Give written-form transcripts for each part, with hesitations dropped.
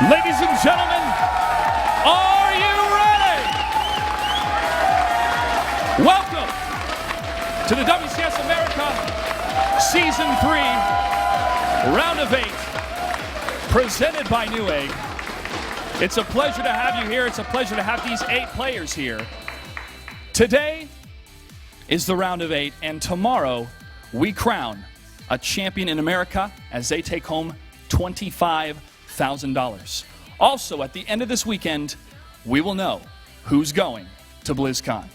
Ladies and gentlemen, are you ready? Welcome to the WCS America Season 3, Round of 8, presented by Newegg. It's a pleasure to have you here. It's a pleasure to have these 8 players here. Today is the Round of 8, and tomorrow we crown a champion in America as they take home $25,000. Also, at the end of this weekend, we will know who's going to BlizzCon.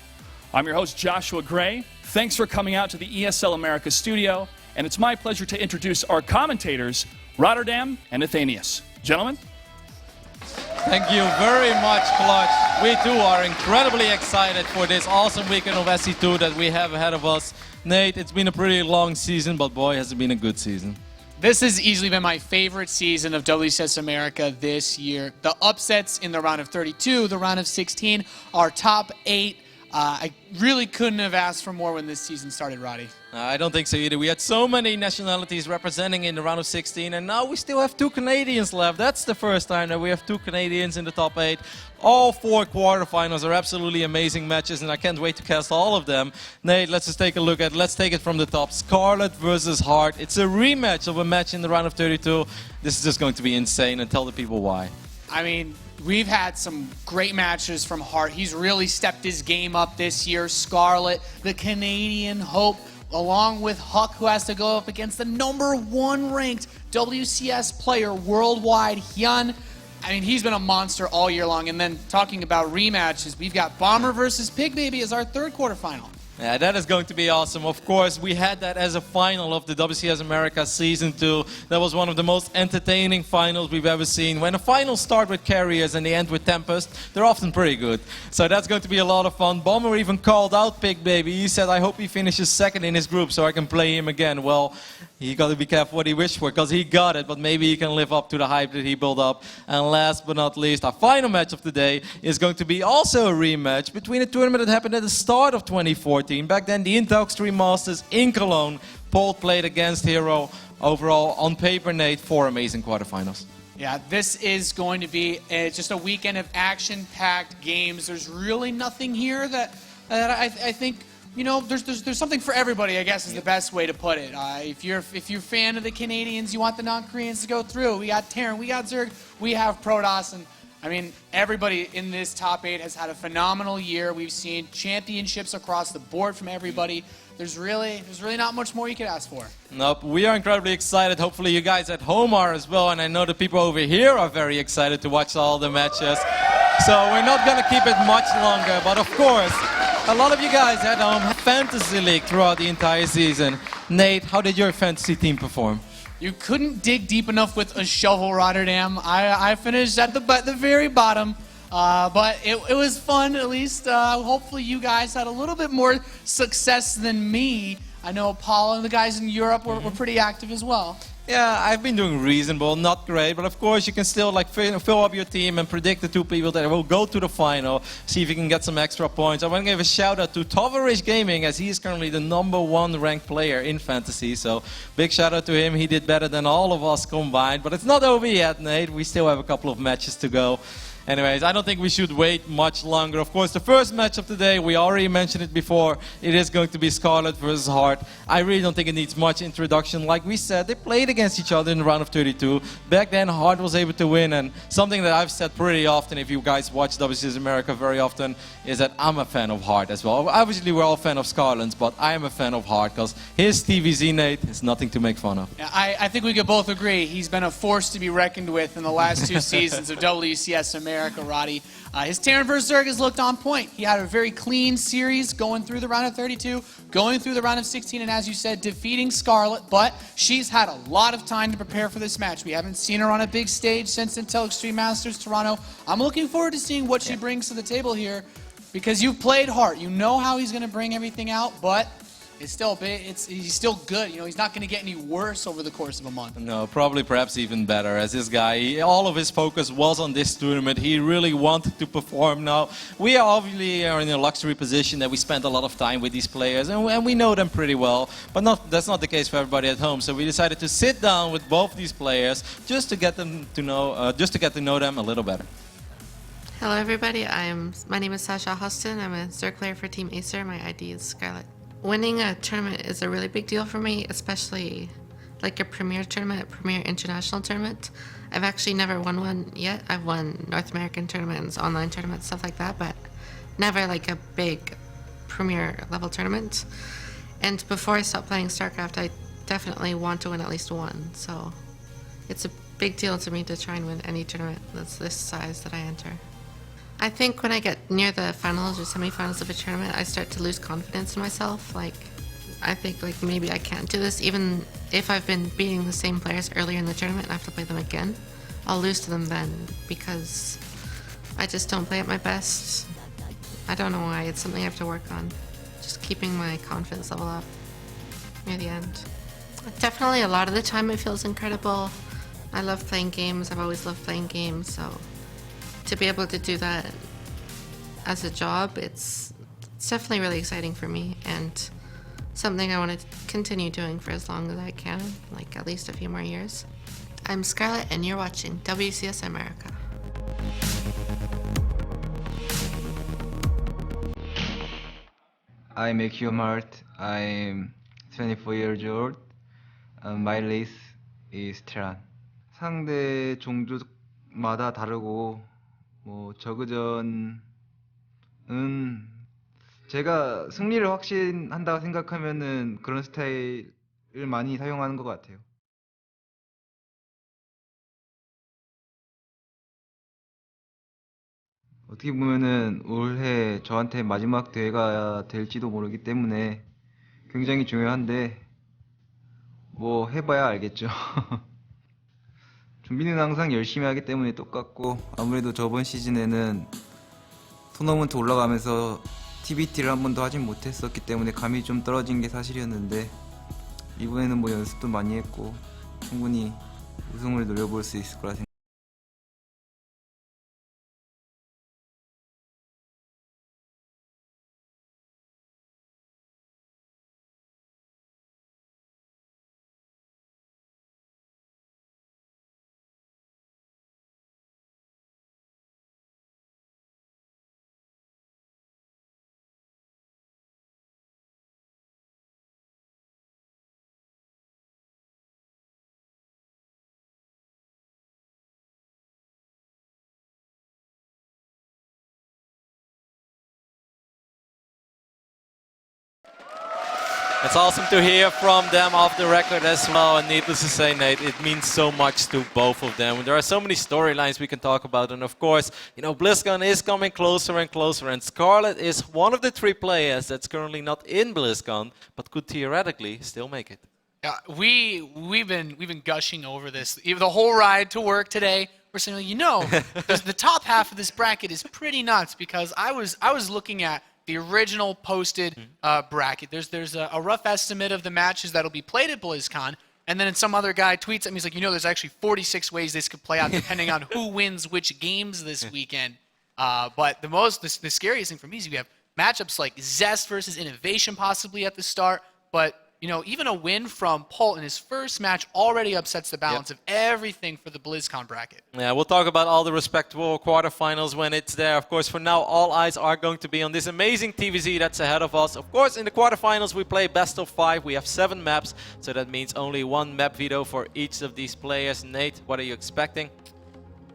I'm your host, Joshua Gray. Thanks for coming out to the ESL America studio, and it's my pleasure to introduce our commentators, Rotterdam and Athenius. Gentlemen? Thank you very much, Clutch. We too are incredibly excited for this awesome weekend of SC2 that we have ahead of us. Nate, it's been a pretty long season, but boy, has it been a good season. This has easily been my favorite season of WCS America this year. The upsets in the round of 32, the round of 16, our top 8. I really couldn't have asked for more when this season started, Roddy. I don't think so either. We had so many nationalities representing in the round of 16, and now we still have 2 Canadians left. That's the first time that we have 2 Canadians in the top 8. All 4 quarterfinals are absolutely amazing matches, and I can't wait to cast all of them. Nate, let's just take a look at, let's take it from the top. Scarlett versus Hart. It's a rematch of a match in the round of 32. This is just going to be insane, and tell the people why. I mean, we've had some great matches from Hart. He's really stepped his game up this year. Scarlett, the Canadian hope, along with Huck, who has to go up against the #1 ranked WCS player worldwide, Hyun. I mean, he's been a monster all year long. And then talking about rematches, we've got Bomber versus Pig Baby as our 3rd quarterfinal. Yeah, that is going to be awesome. Of course, we had that as a final of the WCS America Season 2. That was one of the most entertaining finals we've ever seen. When the finals start with carriers and they end with Tempest, they're often pretty good. So that's going to be a lot of fun. Bomber even called out Pig Baby. He said, I hope he finishes 2nd in his group so I can play him again. Well, he got to be careful what he wished for, because he got it, but maybe he can live up to the hype that he built up. And last but not least, our final match of the day is going to be also a rematch between a tournament that happened at the start of 2014. Back then, the Intel Extreme Masters in Cologne. Polt played against Hero. Overall, on paper, Nate, 4 amazing quarterfinals. Yeah, this is going to be just a weekend of action-packed games. There's really nothing here that I think, you know, there's something for everybody, I guess, is the best way to put it. If you're a fan of the Canadians, you want the non-Koreans to go through. We got Terran, we got Zerg, we have Protoss, and I mean, everybody in this top 8 has had a phenomenal year. We've seen championships across the board from everybody. There's really not much more you could ask for. Nope, we are incredibly excited. Hopefully you guys at home are as well, and I know the people over here are very excited to watch all the matches. So we're not going to keep it much longer, but of course, a lot of you guys at home have Fantasy League throughout the entire season. Nate, how did your fantasy team perform? You couldn't dig deep enough with a shovel, Rotterdam. I finished at the very bottom, but it was fun at least. Hopefully you guys had a little bit more success than me. I know Paul and the guys in Europe were pretty active as well. Yeah, I've been doing reasonable, not great, but of course you can still like fill up your team and predict the 2 people that will go to the final, see if you can get some extra points. I want to give a shout out to Tovarish Gaming, as he is currently the #1 ranked player in fantasy, so big shout out to him. He did better than all of us combined, but it's not over yet, Nate. We still have a couple of matches to go. Anyways, I don't think we should wait much longer. Of course, the first match of the day, we already mentioned it before, it is going to be Scarlett versus Hart. I really don't think it needs much introduction. Like we said, they played against each other in the round of 32. Back then, Hart was able to win, and something that I've said pretty often, if you guys watch WCS America very often, is that I'm a fan of Hart as well. Obviously, we're all a fan of Scarlett's, but I am a fan of Hart, because his TvZ, Nate, is nothing to make fun of. Yeah, I think we could both agree. He's been a force to be reckoned with in the last 2 seasons of WCS America. Roddy. His Terran vs. Zerg has looked on point. He had a very clean series going through the round of 32, going through the round of 16, and as you said, defeating Scarlett, but she's had a lot of time to prepare for this match. We haven't seen her on a big stage since Intel Extreme Masters Toronto. I'm looking forward to seeing what she brings to the table here, because you've played Hart. You know how he's going to bring everything out, but It's still big. He's still good. You know, he's not going to get any worse over the course of a month. No, probably perhaps even better. As this guy, all of his focus was on this tournament. He really wanted to perform now. We obviously are in a luxury position that we spend a lot of time with these players, and we know them pretty well. But that's not the case for everybody at home. So we decided to sit down with both these players just to get them to know, them a little better. Hello everybody, my name is Sasha Huston. I'm a Zerg player for Team Acer. My ID is Scarlett. Winning a tournament is a really big deal for me, especially like a premier tournament, a premier international tournament. I've actually never won one yet. I've won North American tournaments, online tournaments, stuff like that, but never like a big premier level tournament. And before I stopped playing StarCraft, I definitely want to win at least one. So it's a big deal to me to try and win any tournament that's this size that I enter. I think when I get near the finals or semifinals of a tournament, I start to lose confidence in myself. Like, I think like maybe I can't do this. Even if I've been beating the same players earlier in the tournament and I have to play them again, I'll lose to them then because I just don't play at my best. I don't know why. It's something I have to work on. Just keeping my confidence level up near the end. Definitely a lot of the time it feels incredible. I love playing games. I've always loved playing games, so to be able to do that as a job, it's definitely really exciting for me and something I want to continue doing for as long as I can, like at least a few more years. I'm Scarlett and you're watching WCS America. I'm Mart. I'm 24 years old. My race is Terran. 상대 종족마다 다르고 저그전은 제가 승리를 확신한다고 생각하면은 그런 스타일을 많이 사용하는 것 같아요. 어떻게 보면은 올해 저한테 마지막 대회가 될지도 모르기 때문에 굉장히 중요한데 뭐 해봐야 알겠죠. 준비는 항상 열심히 하기 때문에 똑같고 아무래도 저번 시즌에는 토너먼트 올라가면서 TBT를 한 번도 하진 못했었기 때문에 감이 좀 떨어진 게 사실이었는데 이번에는 뭐 연습도 많이 했고 충분히 우승을 노려볼 수 있을 거라 생각합니다. It's awesome to hear from them off the record as well, and needless to say, Nate, it means so much to both of them. There are so many storylines we can talk about, and of course, you know, BlizzCon is coming closer and closer, and Scarlett is one of the 3 players that's currently not in BlizzCon, but could theoretically still make it. Yeah, we've been gushing over this. Even the whole ride to work today, we're saying, you know, the top half of this bracket is pretty nuts because I was looking at the original posted bracket. There's a rough estimate of the matches that'll be played at BlizzCon, and then some other guy tweets at me, he's like, you know, there's actually 46 ways this could play out depending on who wins which games this weekend. But the scariest thing for me is you have matchups like Zest versus Innovation possibly at the start, but you know, even a win from Pult in his first match already upsets the balance of everything for the BlizzCon bracket. Yeah, we'll talk about all the respectable quarterfinals when it's there. Of course, for now, all eyes are going to be on this amazing TvZ that's ahead of us. Of course, in the quarterfinals, we play best of 5. We have 7 maps, so that means only 1 map veto for each of these players. Nate, what are you expecting?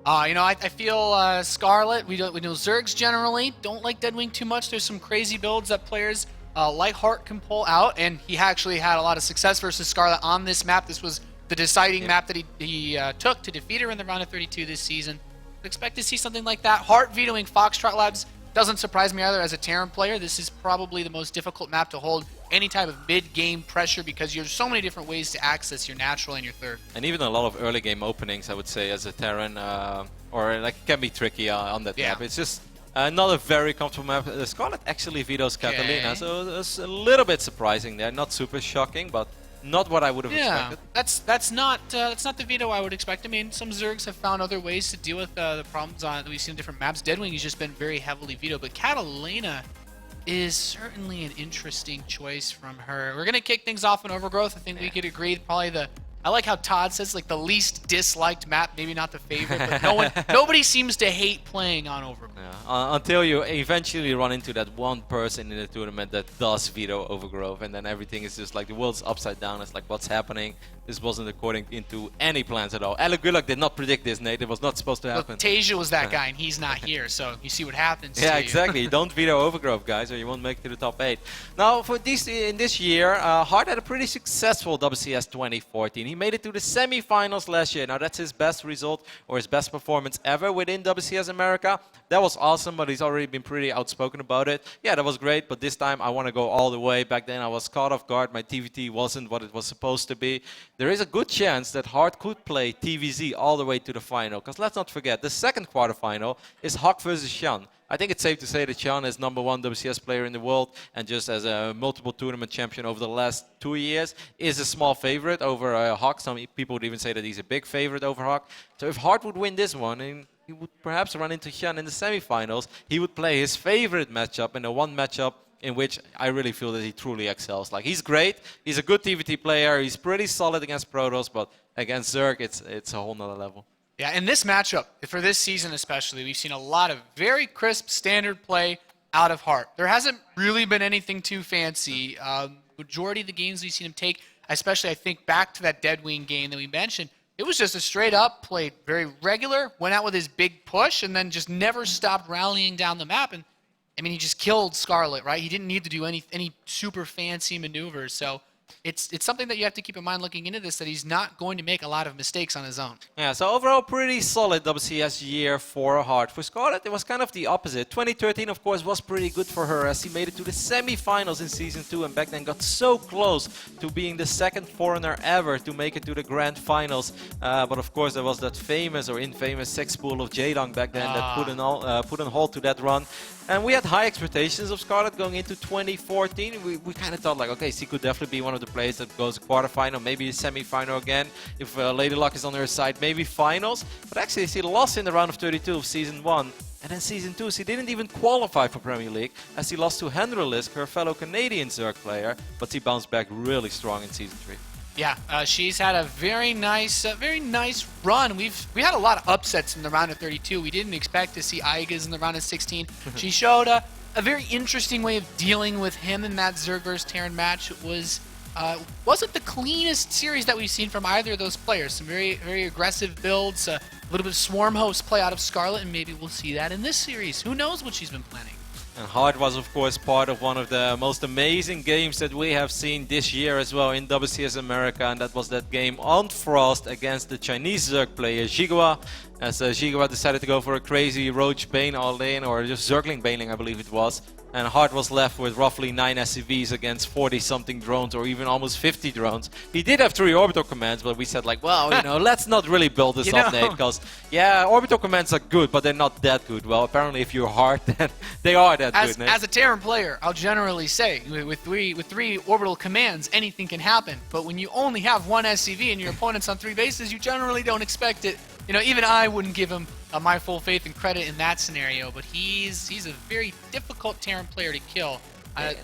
You know, I feel Scarlett, we know Zergs generally don't like Deadwing too much. There's some crazy builds that players like Hart can pull out, and he actually had a lot of success versus Scarlett on this map. This was the deciding map that he took to defeat her in the round of 32 this season. Expect to see something like that. Hart vetoing Foxtrot Labs doesn't surprise me either as a Terran player. This is probably the most difficult map to hold any type of mid-game pressure because there's so many different ways to access your natural and your third. And even a lot of early game openings, I would say, as a Terran, or like it can be tricky on that map. It's just Not a very comfortable map. Scarlett actually vetoes Catalina, Okay. so it was a little bit surprising there. Not super shocking, but not what I would have Yeah, expected. that's not the veto I would expect. I mean, some Zergs have found other ways to deal with the problems that we've seen on different maps. Deadwing has just been very heavily vetoed, but Catalina is certainly an interesting choice from her. We're gonna kick things off in Overgrowth. I think we could agree probably I like how Todd says like the least disliked map, maybe not the favorite, but nobody seems to hate playing on Overgrowth. Yeah. Until you eventually run into that one person in the tournament that does veto Overgrowth, and then everything is just like the world's upside down. It's like, what's happening? This wasn't according into any plans at all. Alagulak did not predict this, Nate. It was not supposed to happen. Look, Tasia was that guy, and he's not here, so you see what happens. Yeah, to you. exactly. Don't veto Overgrowth, guys, or you won't make it to the top 8. Now, for in this year, Hart had a pretty successful WCS 2014. He made it to the semi-finals last year. Now, that's his best result or his best performance ever within WCS America. That was awesome, but he's already been pretty outspoken about it. Yeah, that was great, but this time I want to go all the way. Back then, I was caught off guard. My TVT wasn't what it was supposed to be. There is a good chance that Hart could play TvZ all the way to the final, because let's not forget, the second quarterfinal is Hawk versus Shan. I think it's safe to say that Shan is #1 WCS player in the world, and just as a multiple tournament champion over the last 2 years, is a small favorite over Hawk. Some people would even say that he's a big favorite over Hawk. So if Hart would win this one, and he would perhaps run into Shan in the semifinals, he would play his favorite matchup in the one matchup in which I really feel that he truly excels. Like, he's great, he's a good TVT player, he's pretty solid against Protoss, but against Zerg, it's a whole nother level. Yeah, in this matchup, for this season especially, we've seen a lot of very crisp standard play out of Hart. There hasn't really been anything too fancy. Majority of the games we've seen him take, especially I think back to that Deadwing game that we mentioned, it was just a straight up, played very regular, went out with his big push, and then just never stopped rallying down the map. And I mean, he just killed Scarlett, right? He didn't need to do any super fancy maneuvers. So it's something that you have to keep in mind looking into this, that he's not going to make a lot of mistakes on his own. Yeah, so overall pretty solid WCS year for Hart. For Scarlett, it was kind of the opposite. 2013, of course, was pretty good for her as he made it to the semi-finals in Season 2 and back then got so close to being the second foreigner ever to make it to the grand finals. But of course, there was that famous or infamous sex pool of Jaedong back then that put an halt to that run. And we had high expectations of Scarlett going into 2014. We kind of thought like, okay, she could definitely be one of the players that goes to quarterfinal, maybe a semi-final again. If Lady Luck is on her side, maybe finals. But actually, she lost in the round of 32 of Season 1. And then Season 2, she didn't even qualify for Premier League as she lost to Henrilisk, her fellow Canadian Zerg player. But she bounced back really strong in Season 3. Yeah, she's had a very nice run. We had a lot of upsets in the round of 32. We didn't expect to see Aigas in the round of 16. She showed a very interesting way of dealing with him in that Zerg vs Terran match. It wasn't the cleanest series that we've seen from either of those players. Some very aggressive builds, a little bit of swarm host play out of Scarlett, and maybe we'll see that in this series. Who knows what she's been planning? And Hart was, of course, part of one of the most amazing games that we have seen this year as well in WCS America, and that was that game on Frost against the Chinese Zerg player Jigua, as Jigua decided to go for a crazy Roach Bane all-in, or just Zergling Baneling, I believe it was. And Hart was left with roughly 9 SCVs against 40-something drones, or even almost 50 drones. He did have 3 orbital commands, but we said like, well, you know, let's not really build this up, Nate, because, yeah, orbital commands are good, but they're not that good. Well, apparently if you're Hart, then they are that good, Nate. As a Terran player, I'll generally say, with three orbital commands, anything can happen. But when you only have 1 SCV and your opponent's on 3 bases, you generally don't expect it. You know, even I wouldn't give him my full faith and credit in that scenario, but he's a very difficult Terran player to kill.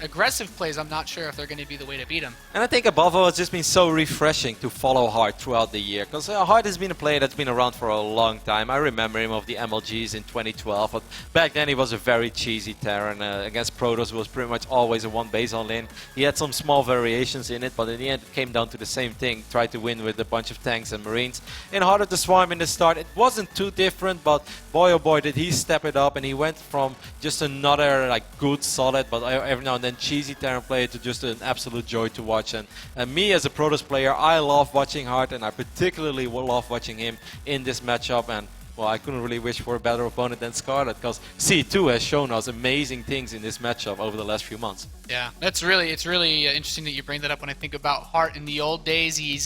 Aggressive plays, I'm not sure if they're going to be the way to beat him. And I think above all, it's just been so refreshing to follow Hart throughout the year. Because Hart has been a player that's been around for a long time. I remember him of the MLGs in 2012. But back then he was a very cheesy Terran. Against Protoss was pretty much always a 1 base all-in. He had some small variations in it, but in the end it came down to the same thing. Tried to win with a bunch of tanks and marines. In Heart of the Swarm in the start, it wasn't too different, but boy oh boy did he step it up, and he went from just another like good, solid, but every now and then cheesy Terran player to just an absolute joy to watch. And me as a Protoss player, I love watching Hart, and I particularly love watching him in this matchup. And well, I couldn't really wish for a better opponent than Scarlett, because C2 has shown us amazing things in this matchup over the last few months. Yeah, it's really interesting that you bring that up. When I think about Hart in the old days, he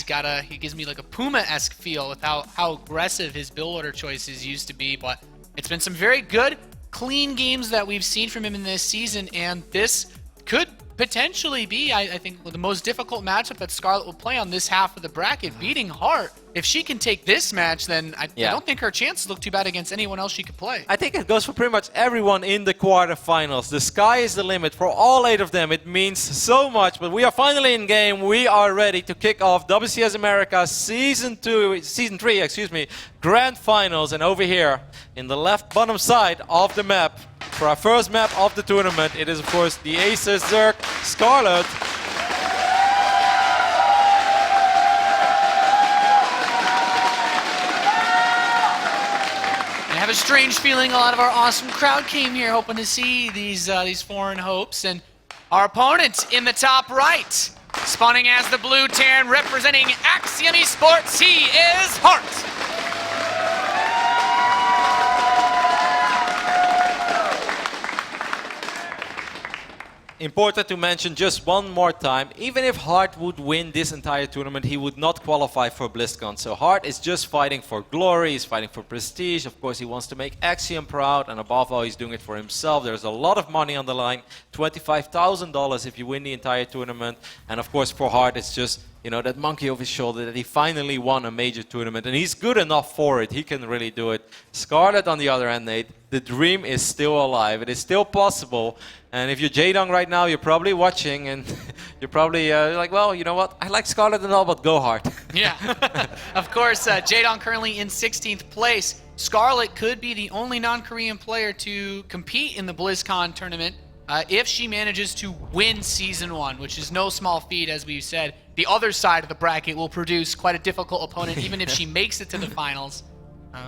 gives me like a Puma-esque feel with how aggressive his build order choices used to be. But it's been some very good clean games that we've seen from him in this season, and this could potentially be, I think, the most difficult matchup that Scarlett will play on this half of the bracket, beating Hart. If she can take this match, then I don't think her chances look too bad against anyone else she could play. I think it goes for pretty much everyone in the quarterfinals. The sky is the limit for all 8 of them. It means so much, but we are finally in game. We are ready to kick off WCS America Season 3, Grand Finals. And over here, in the left bottom side of the map, for our first map of the tournament, it is of course the Acer, Zerk, Scarlett. I have a strange feeling a lot of our awesome crowd came here hoping to see these foreign hopes. And our opponent in the top right, spawning as the blue Terran, representing Axiom Esports, he is Hart. Important to mention just one more time, even if Hart would win this entire tournament, he would not qualify for BlizzCon. So Hart is just fighting for glory, he's fighting for prestige. Of course, he wants to make Axiom proud, and above all, he's doing it for himself. There's a lot of money on the line, $25,000 if you win the entire tournament. And of course, for Hart, it's just, you know, that monkey off his shoulder that he finally won a major tournament, and he's good enough for it. He can really do it. Scarlett, on the other hand, Nate, the dream is still alive. It is still possible. And if you're Jaedong right now, you're probably watching, and you're probably like, well, you know what? I like Scarlett and all, but go hard. Yeah, of course, Jaedong currently in 16th place. Scarlett could be the only non-Korean player to compete in the BlizzCon tournament if she manages to win Season 1, which is no small feat, as we've said. The other side of the bracket will produce quite a difficult opponent, even if she makes it to the finals,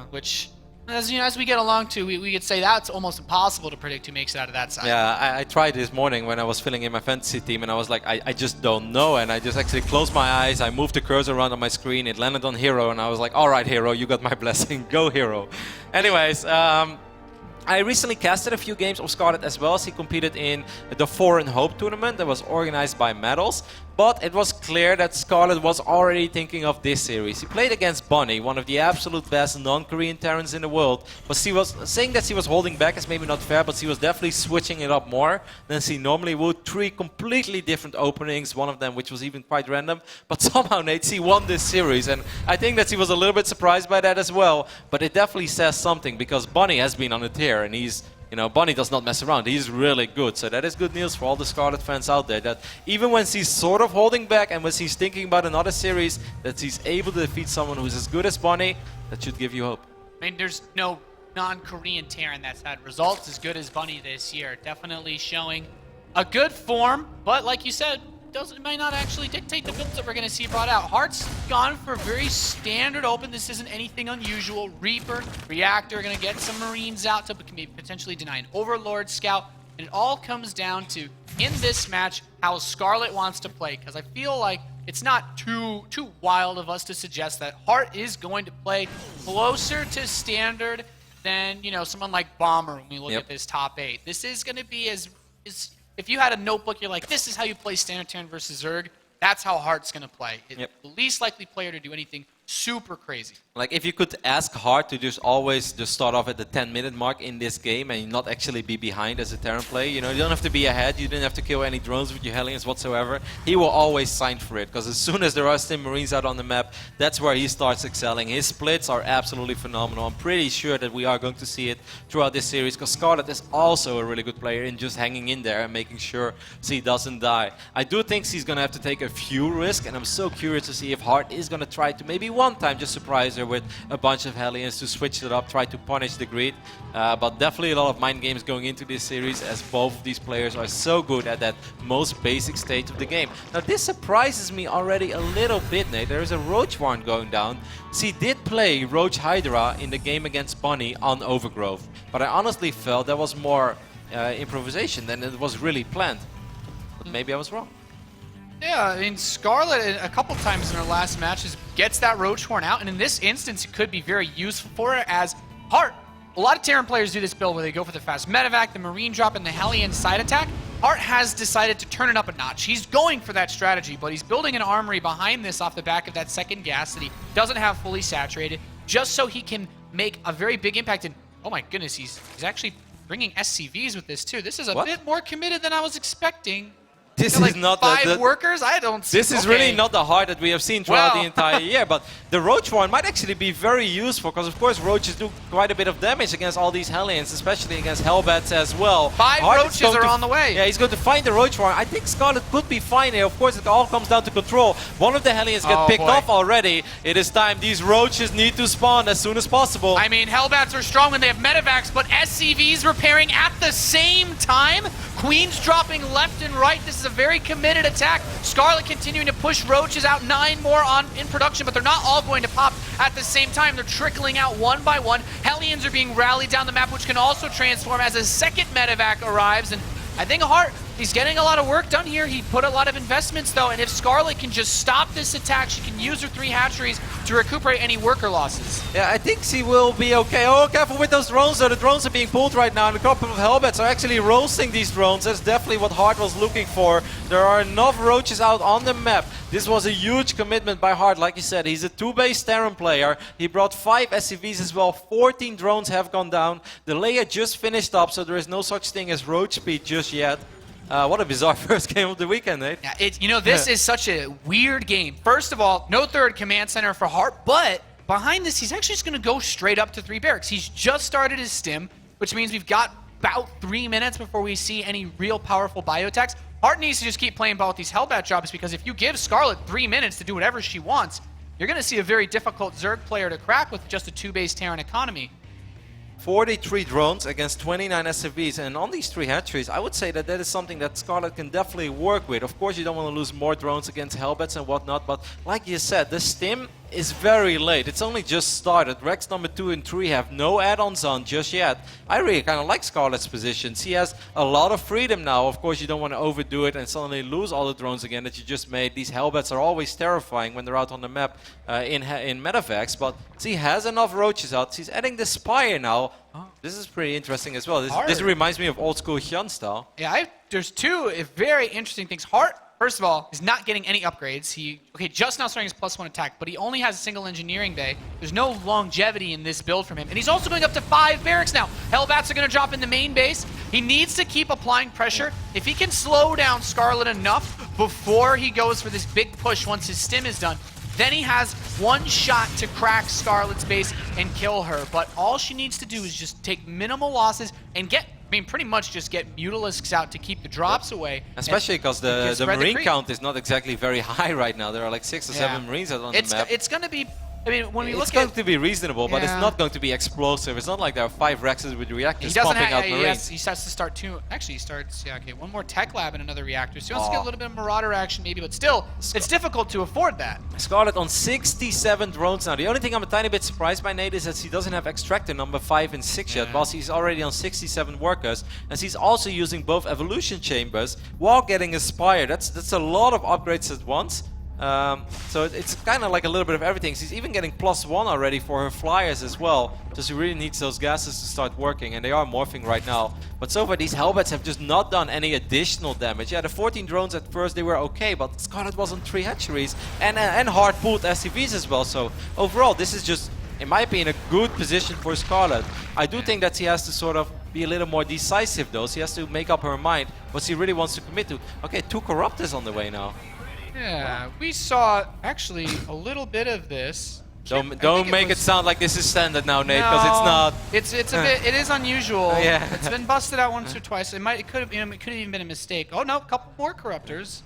which, as you know, as we get along to, we could say that's almost impossible to predict who makes it out of that side. Yeah, I tried this morning when I was filling in my fantasy team, and I was like, I just don't know, and I just actually closed my eyes, I moved the cursor around on my screen, it landed on Hero, and I was like, all right, Hero, you got my blessing, go Hero. Anyways, I recently casted a few games of Scarlett as well. She competed in the Foreign Hope tournament that was organized by Medals. But it was clear that Scarlett was already thinking of this series. She played against Bunny, one of the absolute best non-Korean Terrans in the world. But she was saying that she was holding back is maybe not fair, but she was definitely switching it up more than she normally would. 3 completely different openings, one of them which was even quite random. But somehow, Nate, she won this series. And I think that she was a little bit surprised by that as well. But it definitely says something, because Bunny has been on a tear, and he's, you know, Bunny does not mess around. He's really good. So that is good news for all the Scarlett fans out there, that even when she's sort of holding back and when she's thinking about another series, that she's able to defeat someone who's as good as Bunny, that should give you hope. I mean, there's no non-Korean Terran that's had results as good as Bunny this year. Definitely showing a good form, but like you said, it might not actually dictate the builds that we're going to see brought out. Hart's gone for a very standard open. This isn't anything unusual. Reaper, Reactor, going to get some Marines out to potentially deny an Overlord Scout. And it all comes down to, in this match, how Scarlett wants to play. Because I feel like it's not too wild of us to suggest that Hart is going to play closer to standard than, you know, someone like Bomber when we look at this top 8. This is going to be as if you had a notebook, you're like, this is how you play standard Terran versus Zerg. That's how Hart's going to play. The least likely player to do anything super crazy. Like, if you could ask Hart to just always just start off at the 10-minute mark in this game and not actually be behind as a Terran player, you know, you don't have to be ahead, you didn't have to kill any drones with your Hellions whatsoever, he will always sign for it, because as soon as there are still Marines out on the map, that's where he starts excelling. His splits are absolutely phenomenal. I'm pretty sure that we are going to see it throughout this series, because Scarlett is also a really good player in just hanging in there and making sure she doesn't die. I do think she's going to have to take a few risks, and I'm so curious to see if Hart is going to try to maybe one time just surprise her with a bunch of Hellions to switch it up, try to punish the greed. But definitely a lot of mind games going into this series, as both of these players are so good at that most basic stage of the game. Now this surprises me already a little bit, Nate. There is a Roach Warren going down. She did play Roach Hydra in the game against Bunny on Overgrowth, but I honestly felt that was more improvisation than it was really planned. But maybe I was wrong. Yeah, I mean, Scarlett a couple times in her last matches gets that Roach Horn out, and in this instance, it could be very useful for her as Hart. A lot of Terran players do this build where they go for the fast medevac, the Marine drop, and the Hellion side attack. Hart has decided to turn it up a notch. He's going for that strategy, but he's building an armory behind this off the back of that second gas that he doesn't have fully saturated, just so he can make a very big impact. And oh my goodness, he's actually bringing SCVs with this too. This is a What? bit more committed than I was expecting. This You know, is like not 5 workers? I don't see. This is really not the heart that we have seen throughout the entire year, but the Roach Warren might actually be very useful, because of course Roaches do quite a bit of damage against all these Hellions, especially against Hellbats as well. 5 Hart is Roaches going are to- on the way. Yeah, he's going to find the Roach Warren. I think Scarlett could be fine here. Of course, it all comes down to control. One of the Hellions get Oh, picked boy. off already. It is time. These Roaches need to spawn as soon as possible. I mean, Hellbats are strong when they have medevacs, but SCVs repairing at the same time. Queen's dropping left and right. This is a very committed attack. Scarlett continuing to push Roaches out. 9 more in production, but they're not all going to pop at the same time. They're trickling out one by one. Hellions are being rallied down the map, which can also transform as a second medevac arrives. And I think Hart, he's getting a lot of work done here. He put a lot of investments, though, and if Scarlett can just stop this attack, she can use her 3 hatcheries to recuperate any worker losses. Yeah, I think she will be okay. Oh, careful with those drones, though. The drones are being pulled right now, and a couple of Hellbats are actually roasting these drones. That's definitely what Hart was looking for. There are enough Roaches out on the map. This was a huge commitment by Hart. Like you said, he's a 2-base Terran player. He brought 5 SCVs as well. 14 drones have gone down. The layer just finished up, so there is no such thing as Roach speed just yet. What a bizarre first game of the weekend, Nate. Yeah, this is such a weird game. First of all, no third command center for Hart, but behind this, he's actually just going to go straight up to 3 barracks. He's just started his stim, which means we've got about 3 minutes before we see any real powerful bioattacks. Hart needs to just keep playing ball with these Hellbat jobs, because if you give Scarlett 3 minutes to do whatever she wants, you're going to see a very difficult Zerg player to crack with just a 2-base Terran economy. 43 drones against 29 SCVs, and on these 3 hatcheries, I would say that that is something that Scarlett can definitely work with. Of course, you don't want to lose more drones against Hellbats and whatnot, but like you said, the stim is very late. It's only just started. Rex number 2 and 3 have no add-ons on just yet. I really kind of like Scarlett's position. She has a lot of freedom now. Of course, you don't want to overdo it and suddenly lose all the drones again that you just made. These Hellbats are always terrifying when they're out on the map in medevacs, but she has enough Roaches out. She's adding the Spire now. This is pretty interesting as well. This reminds me of old school Hyun style. Yeah, there's 2 very interesting things. Hart, first of all, is not getting any upgrades. Just now starting his +1 attack, but he only has a single engineering bay. There's no longevity in this build from him. And he's also going up to 5 barracks now. Hellbats are going to drop in the main base. He needs to keep applying pressure. If he can slow down Scarlett enough before he goes for this big push once his stim is done, then he has 1 shot to crack Scarlett's base and kill her. But all she needs to do is just take minimal losses and pretty much just get Mutalisks out to keep the drops away. Especially because the Marine count is not exactly very high right now. There are like 6 or 7 Marines out on the map. It's going to be... when we it's look going to be reasonable, but it's Yeah. not going to be explosive. It's not like there are 5 Rexes with reactors pumping out Marines. He starts to start 2. Actually, he starts, one more Tech Lab and another reactor. So he wants to get a little bit of Marauder action maybe, but still, it's difficult to afford that. Scarlett on 67 drones now. The only thing I'm a tiny bit surprised by, Nate, is that she doesn't have Extractor number 5 and 6 yet, while she's already on 67 workers. And she's also using both Evolution Chambers while getting a Spire. That's a lot of upgrades at once. So it's kind of like a little bit of everything. She's even getting +1 already for her flyers as well. So she really needs those gases to start working, and they are morphing right now. But so far, these Hellbats have just not done any additional damage. Yeah, the 14 drones at first, they were okay, but Scarlett was on 3 hatcheries and hard pulled SCVs as well. So overall, this is just, in my opinion, a good position for Scarlett. I do think that she has to sort of be a little more decisive, though. She has to make up her mind what she really wants to commit to. Okay, 2 Corruptors on the way now. Yeah, we saw actually a little bit of this. Don't make it sound like this is standard now, Nate, because it's not. It's a bit. It is unusual. Yeah. It's been busted out once or twice. It could have even been a mistake. Oh no, a couple more Corruptors.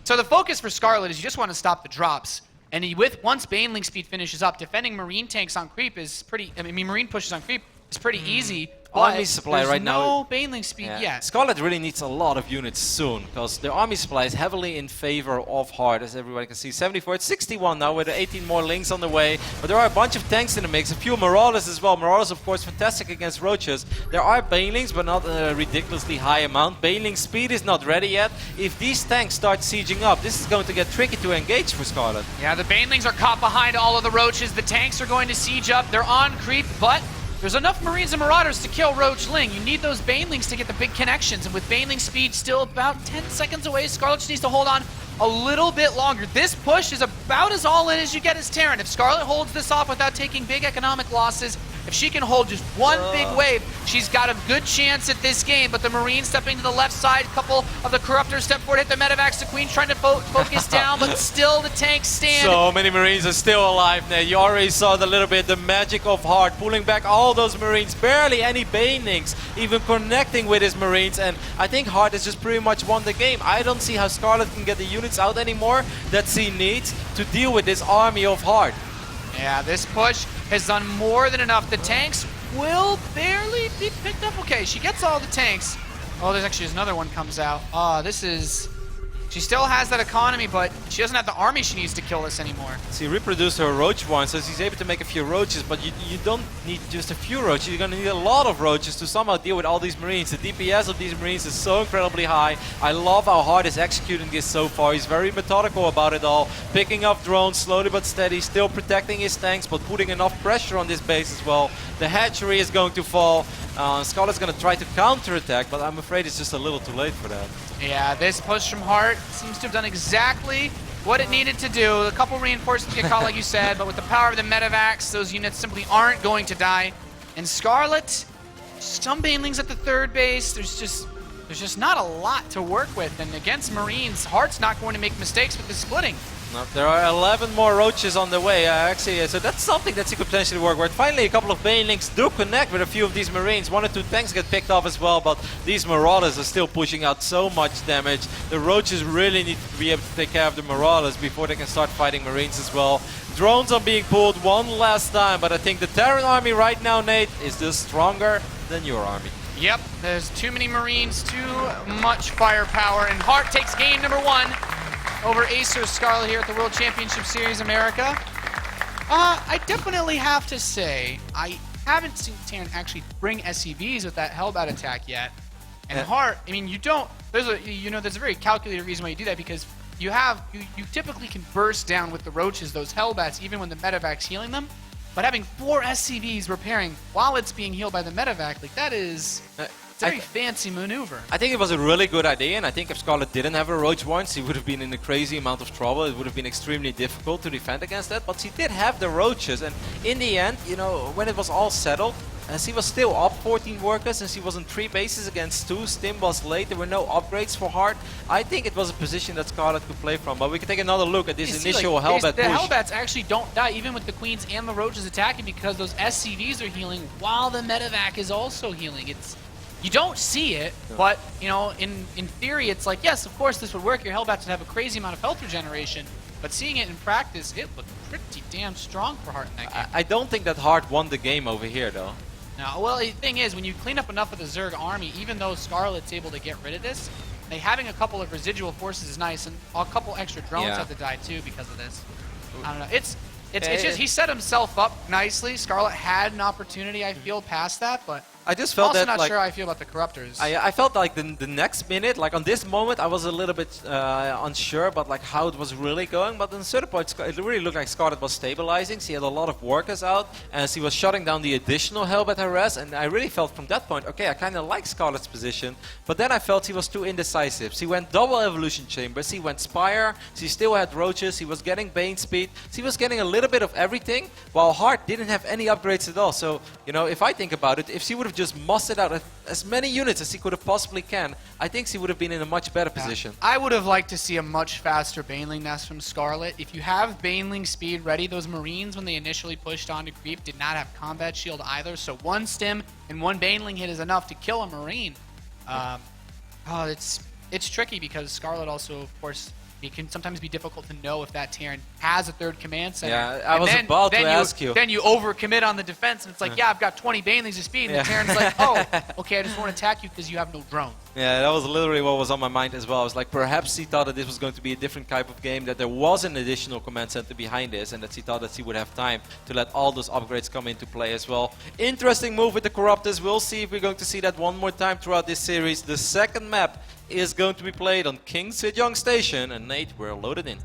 So the focus for Scarlett is you just want to stop the drops. And once Baneling speed finishes up, defending Marine tanks on creep is pretty. Marine pushes on creep is pretty easy. Army supply right now. No Baneling speed yet. Scarlett really needs a lot of units soon, because the army supply is heavily in favor of Hart, as everybody can see. 74, it's 61 now with 18 more links on the way. But there are a bunch of tanks in the mix, a few Marauders as well. Marauders, of course, fantastic against Roaches. There are Banelings, but not a ridiculously high amount. Baneling speed is not ready yet. If these tanks start sieging up, this is going to get tricky to engage for Scarlett. Yeah, the Banelings are caught behind all of the Roaches. The tanks are going to siege up. They're on creep, but there's enough Marines and Marauders to kill Roach Ling. You need those Banelings to get the big connections, and with Baneling speed still about 10 seconds away, Scarlett just needs to hold on a little bit longer. This push is about as all in as you get as Terran. If Scarlett holds this off without taking big economic losses, If she can hold just one big wave, she's got a good chance at this game. But the Marines stepping to the left side, a couple of the Corruptors step forward, hit the Medivacs. The Queen's trying to focus down, but still the tanks stand. So many Marines are still alive, Nate. You already saw the little bit, the magic of Hart, pulling back all those Marines, barely any banelings, even connecting with his Marines. And I think Hart has just pretty much won the game. I don't see how Scarlett can get the units out anymore that she needs to deal with this army of Hart. Yeah, this push has done more than enough. The tanks will barely be picked up. Okay, she gets all the tanks. Oh, there's actually another one comes out. This is... She still has that economy, but she doesn't have the army she needs to kill this anymore. She reproduced her roach one, so she's able to make a few roaches, but you don't need just a few roaches, you're going to need a lot of roaches to somehow deal with all these Marines. The DPS of these Marines is so incredibly high. I love how Hart is executing this so far. He's very methodical about it all, picking up drones slowly but steady, still protecting his tanks, but putting enough pressure on this base as well. The hatchery is going to fall. Scarlett's going to try to counterattack, but I'm afraid it's just a little too late for that. Yeah, this push from Hart seems to have done exactly what it needed to do. A couple reinforcements get caught, like you said, but with the power of the Medivacs, those units simply aren't going to die. And Scarlett, some banelings at the third base. There's just not a lot to work with. And against Marines, Hart's not going to make mistakes with the splitting. No, there are 11 more roaches on the way, actually, so that's something that she could potentially work with. Finally, a couple of banelings do connect with a few of these Marines. 1 or 2 tanks get picked off as well, but these Marauders are still pushing out so much damage. The roaches really need to be able to take care of the Marauders before they can start fighting Marines as well. Drones are being pulled one last time, but I think the Terran army right now, Nate, is just stronger than your army. Yep, there's too many Marines, too much firepower, and Hart takes game number 1. Over Acer Scarlett here at the World Championship Series America. I definitely have to say, I haven't seen Terran actually bring SCVs with that Hellbat attack yet. And Hart, I mean, you don't, there's a very calculated reason why you do that, because you typically can burst down with the roaches, those Hellbats, even when the Medivac's healing them. But having 4 SCVs repairing while it's being healed by the Medivac, like that is... It's a very fancy maneuver. I think it was a really good idea, and I think if Scarlett didn't have a roach once, she would have been in a crazy amount of trouble. It would have been extremely difficult to defend against that, but she did have the roaches, and in the end, you know, when it was all settled, she was still up 14 workers, and she was on 3 bases against 2. Stim was late, there were no upgrades for Hart. I think it was a position that Scarlett could play from, but we can take another look at this initial Hellbat push. The Hellbats actually don't die, even with the Queens and the roaches attacking, because those SCVs are healing while the Medivac is also healing. You don't see it, but, you know, in theory, it's like, yes, of course this would work. Your Hellbats would have a crazy amount of health regeneration, but seeing it in practice, it looked pretty damn strong for Hart in that game. I don't think that Hart won the game over here, though. No, well, the thing is, when you clean up enough of the Zerg army, even though Scarlett's able to get rid of this, having a couple of residual forces is nice, and a couple extra drones have to die, too, because of this. I don't know. It's just, he set himself up nicely. Scarlett had an opportunity, I feel, past that, but... I just felt also that, not like, sure how I feel about the Corruptors. I felt like the next minute, like on this moment, I was a little bit unsure about like how it was really going. But on certain points, it really looked like Scarlett was stabilizing. She had a lot of workers out, and she was shutting down the additional Hellbat harass. And I really felt from that point, okay, I kind of like Scarlett's position. But then I felt she was too indecisive. She went double evolution chamber. She went Spire. She still had roaches. She was getting Bane speed. She was getting a little bit of everything, while Hart didn't have any upgrades at all. So, you know, if I think about it, if she would have just mustered out as many units as he could have possibly can, I think he would have been in a much better position. I would have liked to see a much faster Baneling nest from Scarlett. If you have Baneling speed ready, those Marines, when they initially pushed on to creep, did not have combat shield either, so 1 stim and 1 Baneling hit is enough to kill a Marine. It's tricky because Scarlett also, of course, it can sometimes be difficult to know if that Terran has a 3rd command center. Yeah, I was about to ask you. Then you overcommit on the defense, and it's like, yeah, I've got 20 Banelings of speed, and the Terran's like, oh, okay, I just won't attack you because you have no drone. Yeah, that was literally what was on my mind as well. I was like, perhaps he thought that this was going to be a different type of game, that there was an additional command center behind this, and that he thought that he would have time to let all those upgrades come into play as well. Interesting move with the Corruptors. We'll see if we're going to see that one more time throughout this series. The second map is going to be played on King Sejong Station, and Nate, we're loaded in.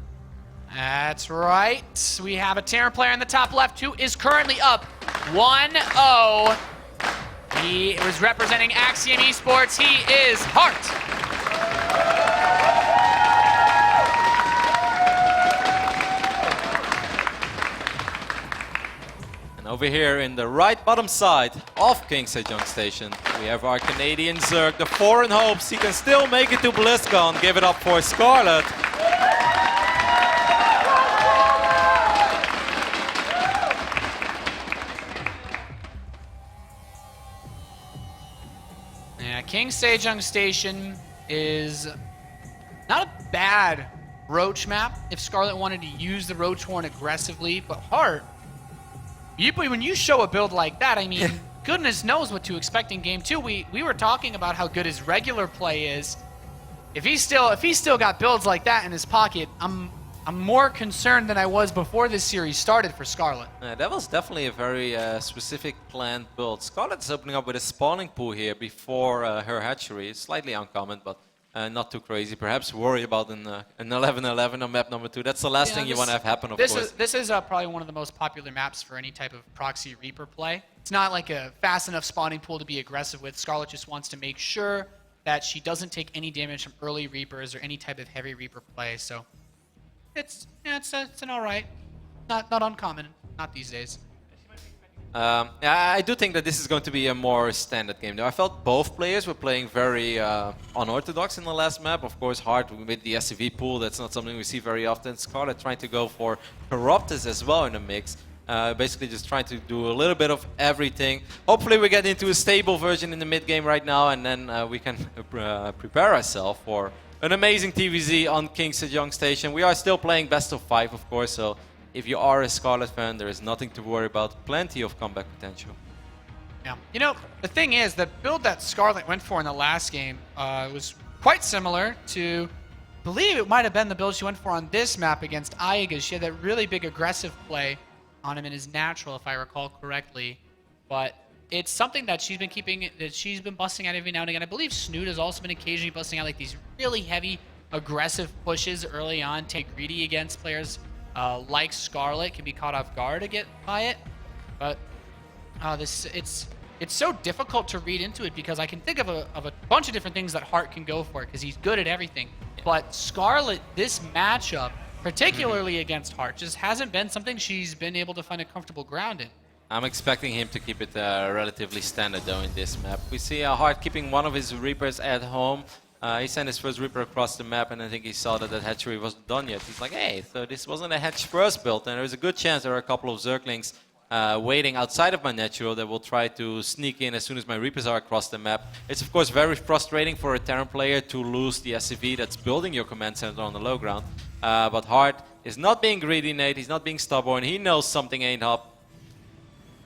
That's right. We have a Terran player in the top left who is currently up 1-0. He is representing Axiom Esports. He is Hart. over here in the right bottom side of King Sejong Station, we have our Canadian Zerg, the foreign hopes. He can still make it to BlizzCon. Give it up for Scarlett. Yeah, King Sejong Station is not a bad Roach map if Scarlett wanted to use the Roach Horn aggressively, but Heart, when you show a build like that, I mean, goodness knows what to expect in game 2. We were talking about how good his regular play is. If he's still got builds like that in his pocket, I'm more concerned than I was before this series started for Scarlett. That was definitely a very specific planned build. Scarlett's opening up with a spawning pool here before her hatchery. It's slightly uncommon, but not too crazy. Perhaps worry about an 11-11 on map number 2. That's the last thing you want to have happen, of course. This is probably one of the most popular maps for any type of proxy Reaper play. It's not like a fast enough spawning pool to be aggressive with. Scarlett just wants to make sure that she doesn't take any damage from early Reapers or any type of heavy Reaper play. So it's an all right, not uncommon, not these days. I do think that this is going to be a more standard game, though. I felt both players were playing very unorthodox in the last map. Of course, Hard with the SCV pool, that's not something we see very often. Scarlett trying to go for Corruptus as well in the mix. Basically just trying to do a little bit of everything. Hopefully we get into a stable version in the mid game right now, and then we can prepare ourselves for an amazing TvZ on King Sejong Station. We are still playing best of 5, of course, so if you are a Scarlett fan, there is nothing to worry about. Plenty of comeback potential. Yeah. You know, the thing is, the build that Scarlett went for in the last game was quite similar to, I believe it might have been the build she went for on this map against Aiga. She had that really big aggressive play on him in his natural, if I recall correctly. But it's something that she's been busting out every now and again. I believe Snoot has also been occasionally busting out like these really heavy, aggressive pushes early on, take greedy against players like Scarlett, can be caught off guard by it. But it's so difficult to read into it because I can think of a bunch of different things that Hart can go for because he's good at everything. But Scarlett, this matchup, particularly against Hart, just hasn't been something she's been able to find a comfortable ground in. I'm expecting him to keep it relatively standard though in this map. We see Hart keeping one of his Reapers at home. He sent his first Reaper across the map, and I think he saw that hatchery wasn't done yet. He's like, hey, so this wasn't a hatch first build, and there's a good chance there are a couple of Zerglings waiting outside of my natural that will try to sneak in as soon as my Reapers are across the map. It's of course very frustrating for a Terran player to lose the SCV that's building your command center on the low ground. But Hart is not being greedy, Nate. He's not being stubborn. He knows something ain't up.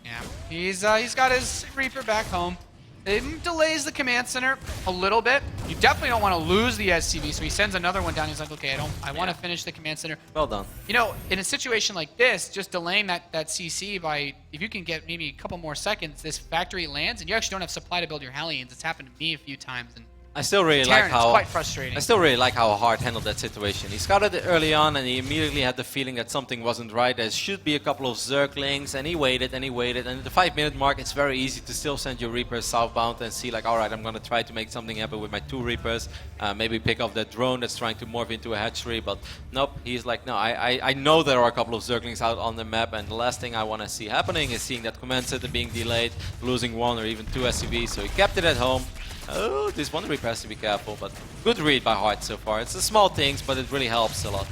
Yeah, he's got his Reaper back home. It delays the command center a little bit. You definitely don't want to lose the SCV, so he sends another one down. He's like, okay, I want to finish the command center. Well done. You know, in a situation like this, just delaying that CC by, if you can get maybe a couple more seconds, this factory lands, and you actually don't have supply to build your Hellions. It's happened to me a few times, and I still really Terran, like how it's quite frustrating. I still really like how Hart handled that situation. He scouted it early on, and he immediately had the feeling that something wasn't right. There should be a couple of Zerglings, and he waited and he waited. And at the 5-minute mark, it's very easy to still send your Reapers southbound and see like, all right, I'm gonna try to make something happen with my 2 Reapers. Maybe pick off that drone that's trying to morph into a hatchery. But nope, he's like, no, I know there are a couple of Zerglings out on the map, and the last thing I want to see happening is seeing that command center being delayed, losing 1 or even 2 SCVs. So he kept it at home. Oh, this one Reaper has to be careful, but good read by Hart so far. It's the small things, but it really helps a lot.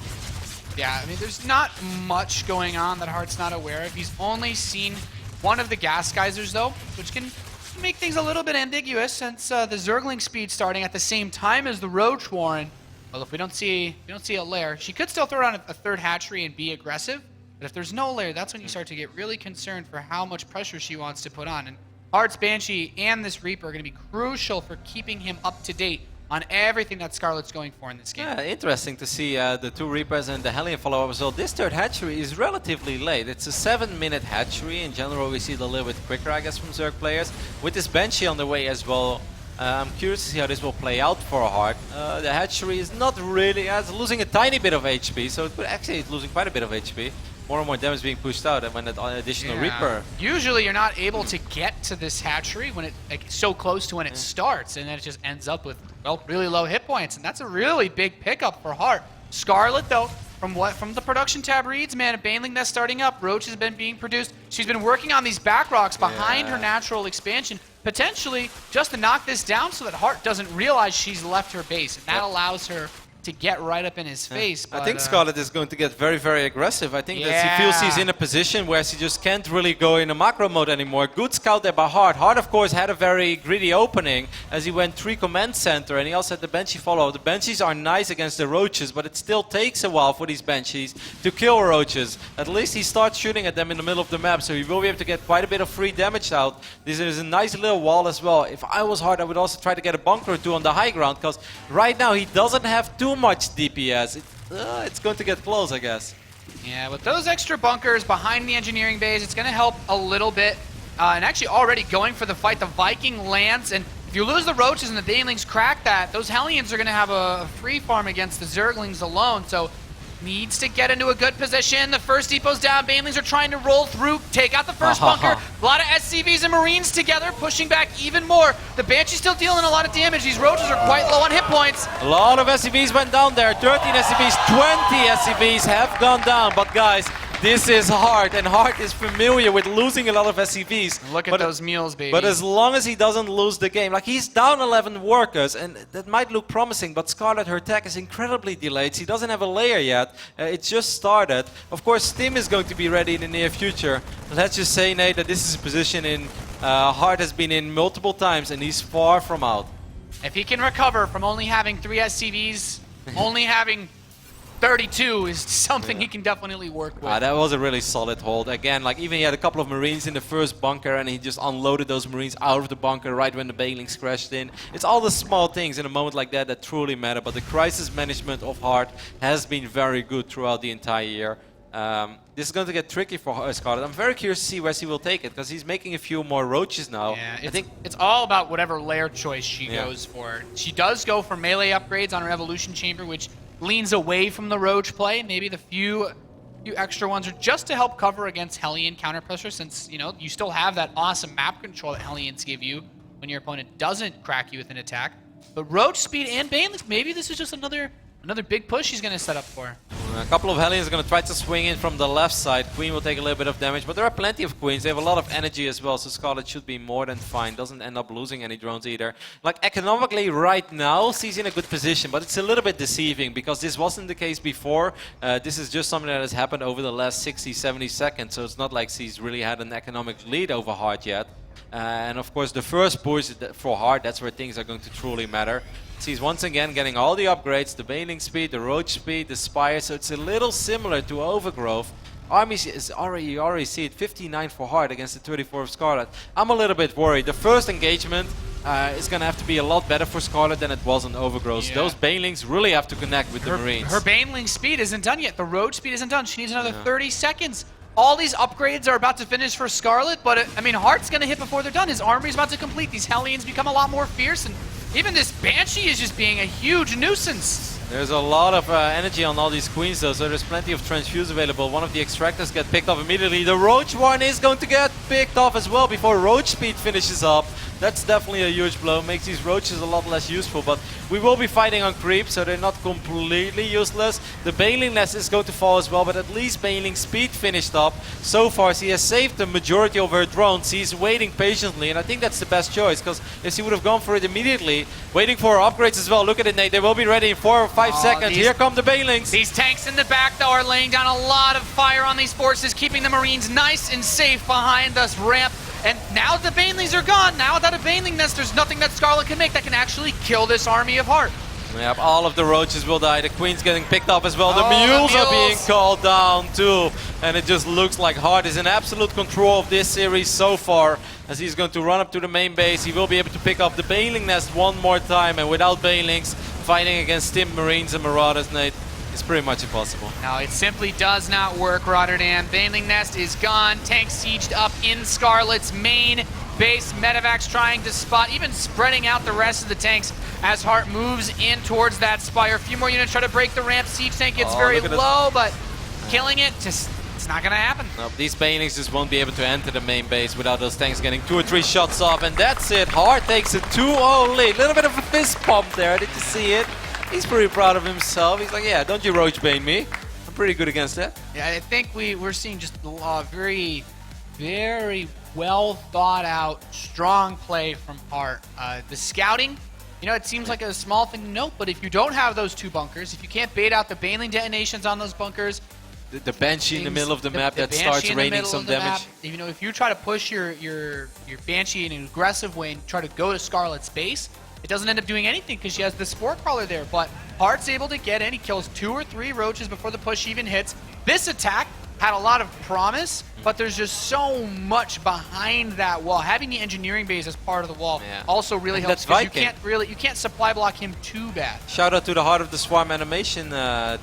Yeah, I mean, there's not much going on that Hart's not aware of. He's only seen one of the gas geysers, though, which can make things a little bit ambiguous since the Zergling speed starting at the same time as the Roach Warren. Well, if we don't see a lair, she could still throw down a 3rd hatchery and be aggressive. But if there's no lair, that's when you start to get really concerned for how much pressure she wants to put on. And Hart's Banshee and this Reaper are going to be crucial for keeping him up to date on everything that Scarlett's going for in this game. Yeah, interesting to see the 2 Reapers and the Hellion follow-up as well. This 3rd hatchery is relatively late. It's a 7-minute hatchery. In general, we see it a little bit quicker, I guess, from Zerg players. With this Banshee on the way as well, I'm curious to see how this will play out for Hart. The hatchery is not really, it's losing a tiny bit of HP, so it's losing quite a bit of HP. More and more damage being pushed out, and when that additional Reaper. Usually you're not able to get to this hatchery when it's so close to when it starts, and then it just ends up with, well, really low hit points, and that's a really big pickup for Hart. Scarlett, though, From the production tab reads, man, a Baneling Nest starting up. Roach has been being produced. She's been working on these back rocks behind her natural expansion, potentially just to knock this down so that Hart doesn't realize she's left her base, and that allows her to get right up in his face. But, I think Scarlett is going to get very, very aggressive. I think that she feels she's in a position where she just can't really go in a macro mode anymore. Good scout there by Hart. Hart, of course, had a very greedy opening as he went 3 command center, and he also had the Banshee follow. The Banshees are nice against the Roaches, but it still takes a while for these Banshees to kill Roaches. At least he starts shooting at them in the middle of the map, so he will be able to get quite a bit of free damage out. This is a nice little wall as well. If I was Hart, I would also try to get a bunker or two on the high ground, because right now he doesn't have too much DPS. It's going to get close, I guess. Yeah, with those extra bunkers behind the engineering base, it's going to help a little bit. And actually already going for the fight, the Viking lands. And if you lose the Roaches and the Banelings crack that, those Hellions are going to have a free farm against the Zerglings alone. So needs to get into a good position. The first depot's down. Banelings are trying to roll through, take out the first bunker. A lot of SCVs and Marines together, pushing back even more. The Banshee's still dealing a lot of damage. These Roaches are quite low on hit points. A lot of SCVs went down there. 13 SCVs, 20 SCVs have gone down. But guys, this is Hart, and Hart is familiar with losing a lot of SCVs. Look at those meals, baby. But as long as he doesn't lose the game, like he's down 11 workers, and that might look promising, but Scarlett, her tech is incredibly delayed. She doesn't have a layer yet. It's just started. Of course, Stim is going to be ready in the near future. Let's just say, Nate, that this is a position Hart has been in multiple times, and he's far from out. If he can recover from only having 3 SCVs, only having 32 is something he can definitely work with. That was a really solid hold. Again, like even he had a couple of Marines in the first bunker, and he just unloaded those Marines out of the bunker right when the Banelings crashed in. It's all the small things in a moment like that that truly matter, but the crisis management of Hart has been very good throughout the entire year. This is going to get tricky for Scarlett. I'm very curious to see where she will take it, because he's making a few more Roaches now. Yeah, I think it's all about whatever layer choice she goes for. She does go for melee upgrades on her Evolution Chamber, which leans away from the Roach play. Maybe the few extra ones are just to help cover against Hellion counter pressure, since you still have that awesome map control that Hellions give you when your opponent doesn't crack you with an attack. But Roach speed and Banelings, maybe this is just another big push he's going to set up for. A couple of Hellions are going to try to swing in from the left side. Queen will take a little bit of damage, but there are plenty of Queens. They have a lot of energy as well, so Scarlett should be more than fine. Doesn't end up losing any drones either. Like, economically right now, she's in a good position, but it's a little bit deceiving because this wasn't the case before. This is just something that has happened over the last 60, 70 seconds, so it's not like she's really had an economic lead over Hart yet. And of course, the first push for Hart, that's where things are going to truly matter. She's once again getting all the upgrades, the Baneling speed, the Roach speed, the Spire, so it's a little similar to Overgrowth. Army is already, you already see it, 59 for Hart against the 34 of Scarlett. I'm a little bit worried. The first engagement is going to have to be a lot better for Scarlett than it was on Overgrowth. Yeah. Those Banelings really have to connect with the Marines. Her Baneling speed isn't done yet. The Roach speed isn't done. She needs another 30 seconds. All these upgrades are about to finish for Scarlett, but I mean, Hart's going to hit before they're done. His army is about to complete. These Hellions become a lot more fierce, and even this Banshee is just being a huge nuisance. There's a lot of energy on all these Queens though, so there's plenty of transfuse available. One of the extractors get picked off immediately. The Roach one is going to get picked off as well before Roach speed finishes up. That's definitely a huge blow, makes these Roaches a lot less useful, but we will be fighting on creep, so they're not completely useless. The Baneling Nest is going to fall as well, but at least Baneling speed finished up. So far, she has saved the majority of her drones. She's waiting patiently, and I think that's the best choice, because if she would have gone for it immediately, waiting for her upgrades as well. Look at it, Nate, they will be ready in 4 or 5 seconds. Here come the Banelings. These tanks in the back, though, are laying down a lot of fire on these forces, keeping the Marines nice and safe behind this ramp. And now the Banelings are gone. Now without a Baneling Nest, there's nothing that Scarlett can make that can actually kill this army of Hart. Yep, all of the Roaches will die. The Queen's getting picked up as well. The mules are being called down too. And it just looks like Hart is in absolute control of this series so far. As he's going to run up to the main base, he will be able to pick up the Baneling Nest one more time. And without Banelings, fighting against Stim Marines and Marauders, Nate, it's pretty much impossible. No, it simply does not work, Rotterdam. Baneling Nest is gone. Tank sieged up in Scarlett's main base. Medivacs trying to spot, even spreading out the rest of the tanks as Hart moves in towards that Spire. A few more units try to break the ramp. Siege tank gets very low, but killing it, just it's not gonna happen. No, these Banelings just won't be able to enter the main base without those tanks getting 2 or 3 shots off, and that's it. Hart takes a 2-0 lead. Little bit of a fist pump there, did you see it? He's pretty proud of himself. He's like, yeah, don't you Roach Bane me? pretty good against that. Yeah, I think we're seeing just a very, very well thought out, strong play from Hart. The scouting, you know, it seems like a small thing to note, but if you don't have those 2 bunkers, if you can't bait out the Baneling detonations on those bunkers, The Banshee in the middle of the map that starts raining some damage. You know, if you try to push your Banshee in an aggressive way and try to go to Scarlett's base, it doesn't end up doing anything because she has the Spore Crawler there. But Hart's able to get in. He kills 2 or 3 roaches before the push even hits. This attack had a lot of promise, but there's just so much behind that wall. Having the engineering base as part of the wall also really And helps. that's Because you can't supply block him too bad. Shout out to the Heart of the Swarm animation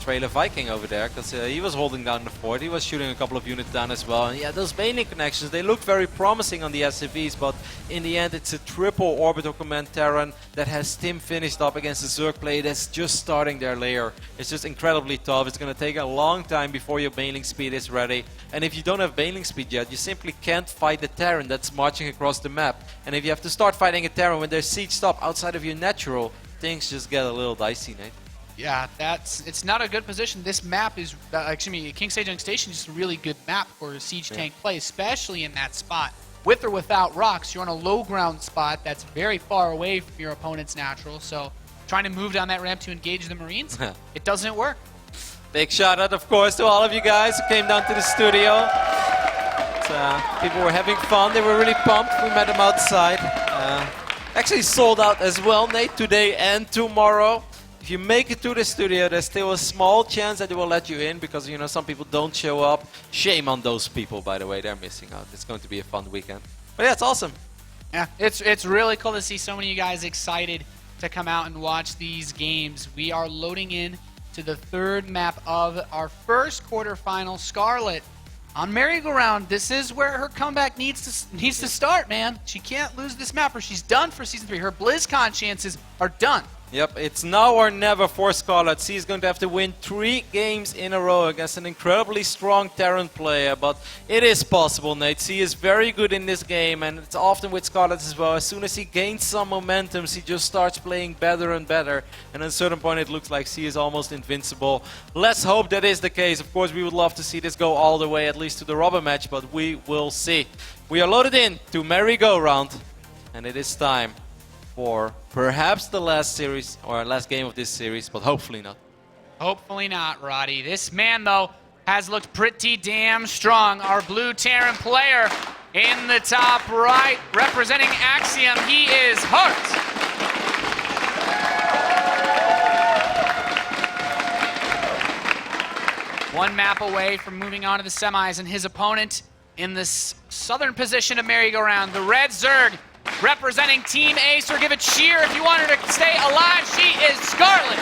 trailer Viking over there, because he was holding down the fort. He was shooting a couple of units down as well. And yeah, those Baneling connections, they look very promising on the SCVs, but in the end it's a triple orbital command Terran that has Stim finished up against the Zerg play that's just starting their lair. It's just incredibly tough. It's going to take a long time before your Baneling speed is ready. And if you don't have Baneling speed yet, you simply can't fight the Terran that's marching across the map. And if you have to start fighting a Terran when there's siege stop outside of your natural, things just get a little dicey, Nate. Yeah, it's not a good position. This map is, King Sejong Station is just a really good map for a siege tank play, especially in that spot. With or without rocks, you're on a low ground spot that's very far away from your opponent's natural, so trying to move down that ramp to engage the Marines, it doesn't work. Big shout out, of course, to all of you guys who came down to the studio. People were having fun. They were really pumped. We met them outside. Actually sold out as well, Nate, today and tomorrow. If you make it to the studio, there's still a small chance that they will let you in because, you know, some people don't show up. Shame on those people, by the way. They're missing out. It's going to be a fun weekend. But yeah, it's awesome. Yeah, it's really cool to see so many of you guys excited to come out and watch these games. We are loading in to the 3rd map of our first quarterfinal. Scarlett on merry-go-round. This is where her comeback needs to start, man. She can't lose this map or she's done for Season 3. Her BlizzCon chances are done. Yep, it's now or never for Scarlett. She's going to have to win 3 games in a row against an incredibly strong Terran player, but it is possible, Nate. She is very good in this game, and it's often with Scarlett as well. As soon as she gains some momentum, she just starts playing better and better, and at a certain point it looks like she is almost invincible. Let's hope that is the case. Of course, we would love to see this go all the way, at least to the rubber match, but we will see. We are loaded in to merry-go-round, and it is time for perhaps the last series or last game of this series, but hopefully not. Hopefully not, Roddy. This man, though, has looked pretty damn strong. Our blue Terran player in the top right, representing Axiom, he is Hart. One map away from moving on to the semis, and his opponent in this southern position of merry-go-round, the red Zerg, representing Team Ace, or give a cheer if you want her to stay alive. She is Scarlett.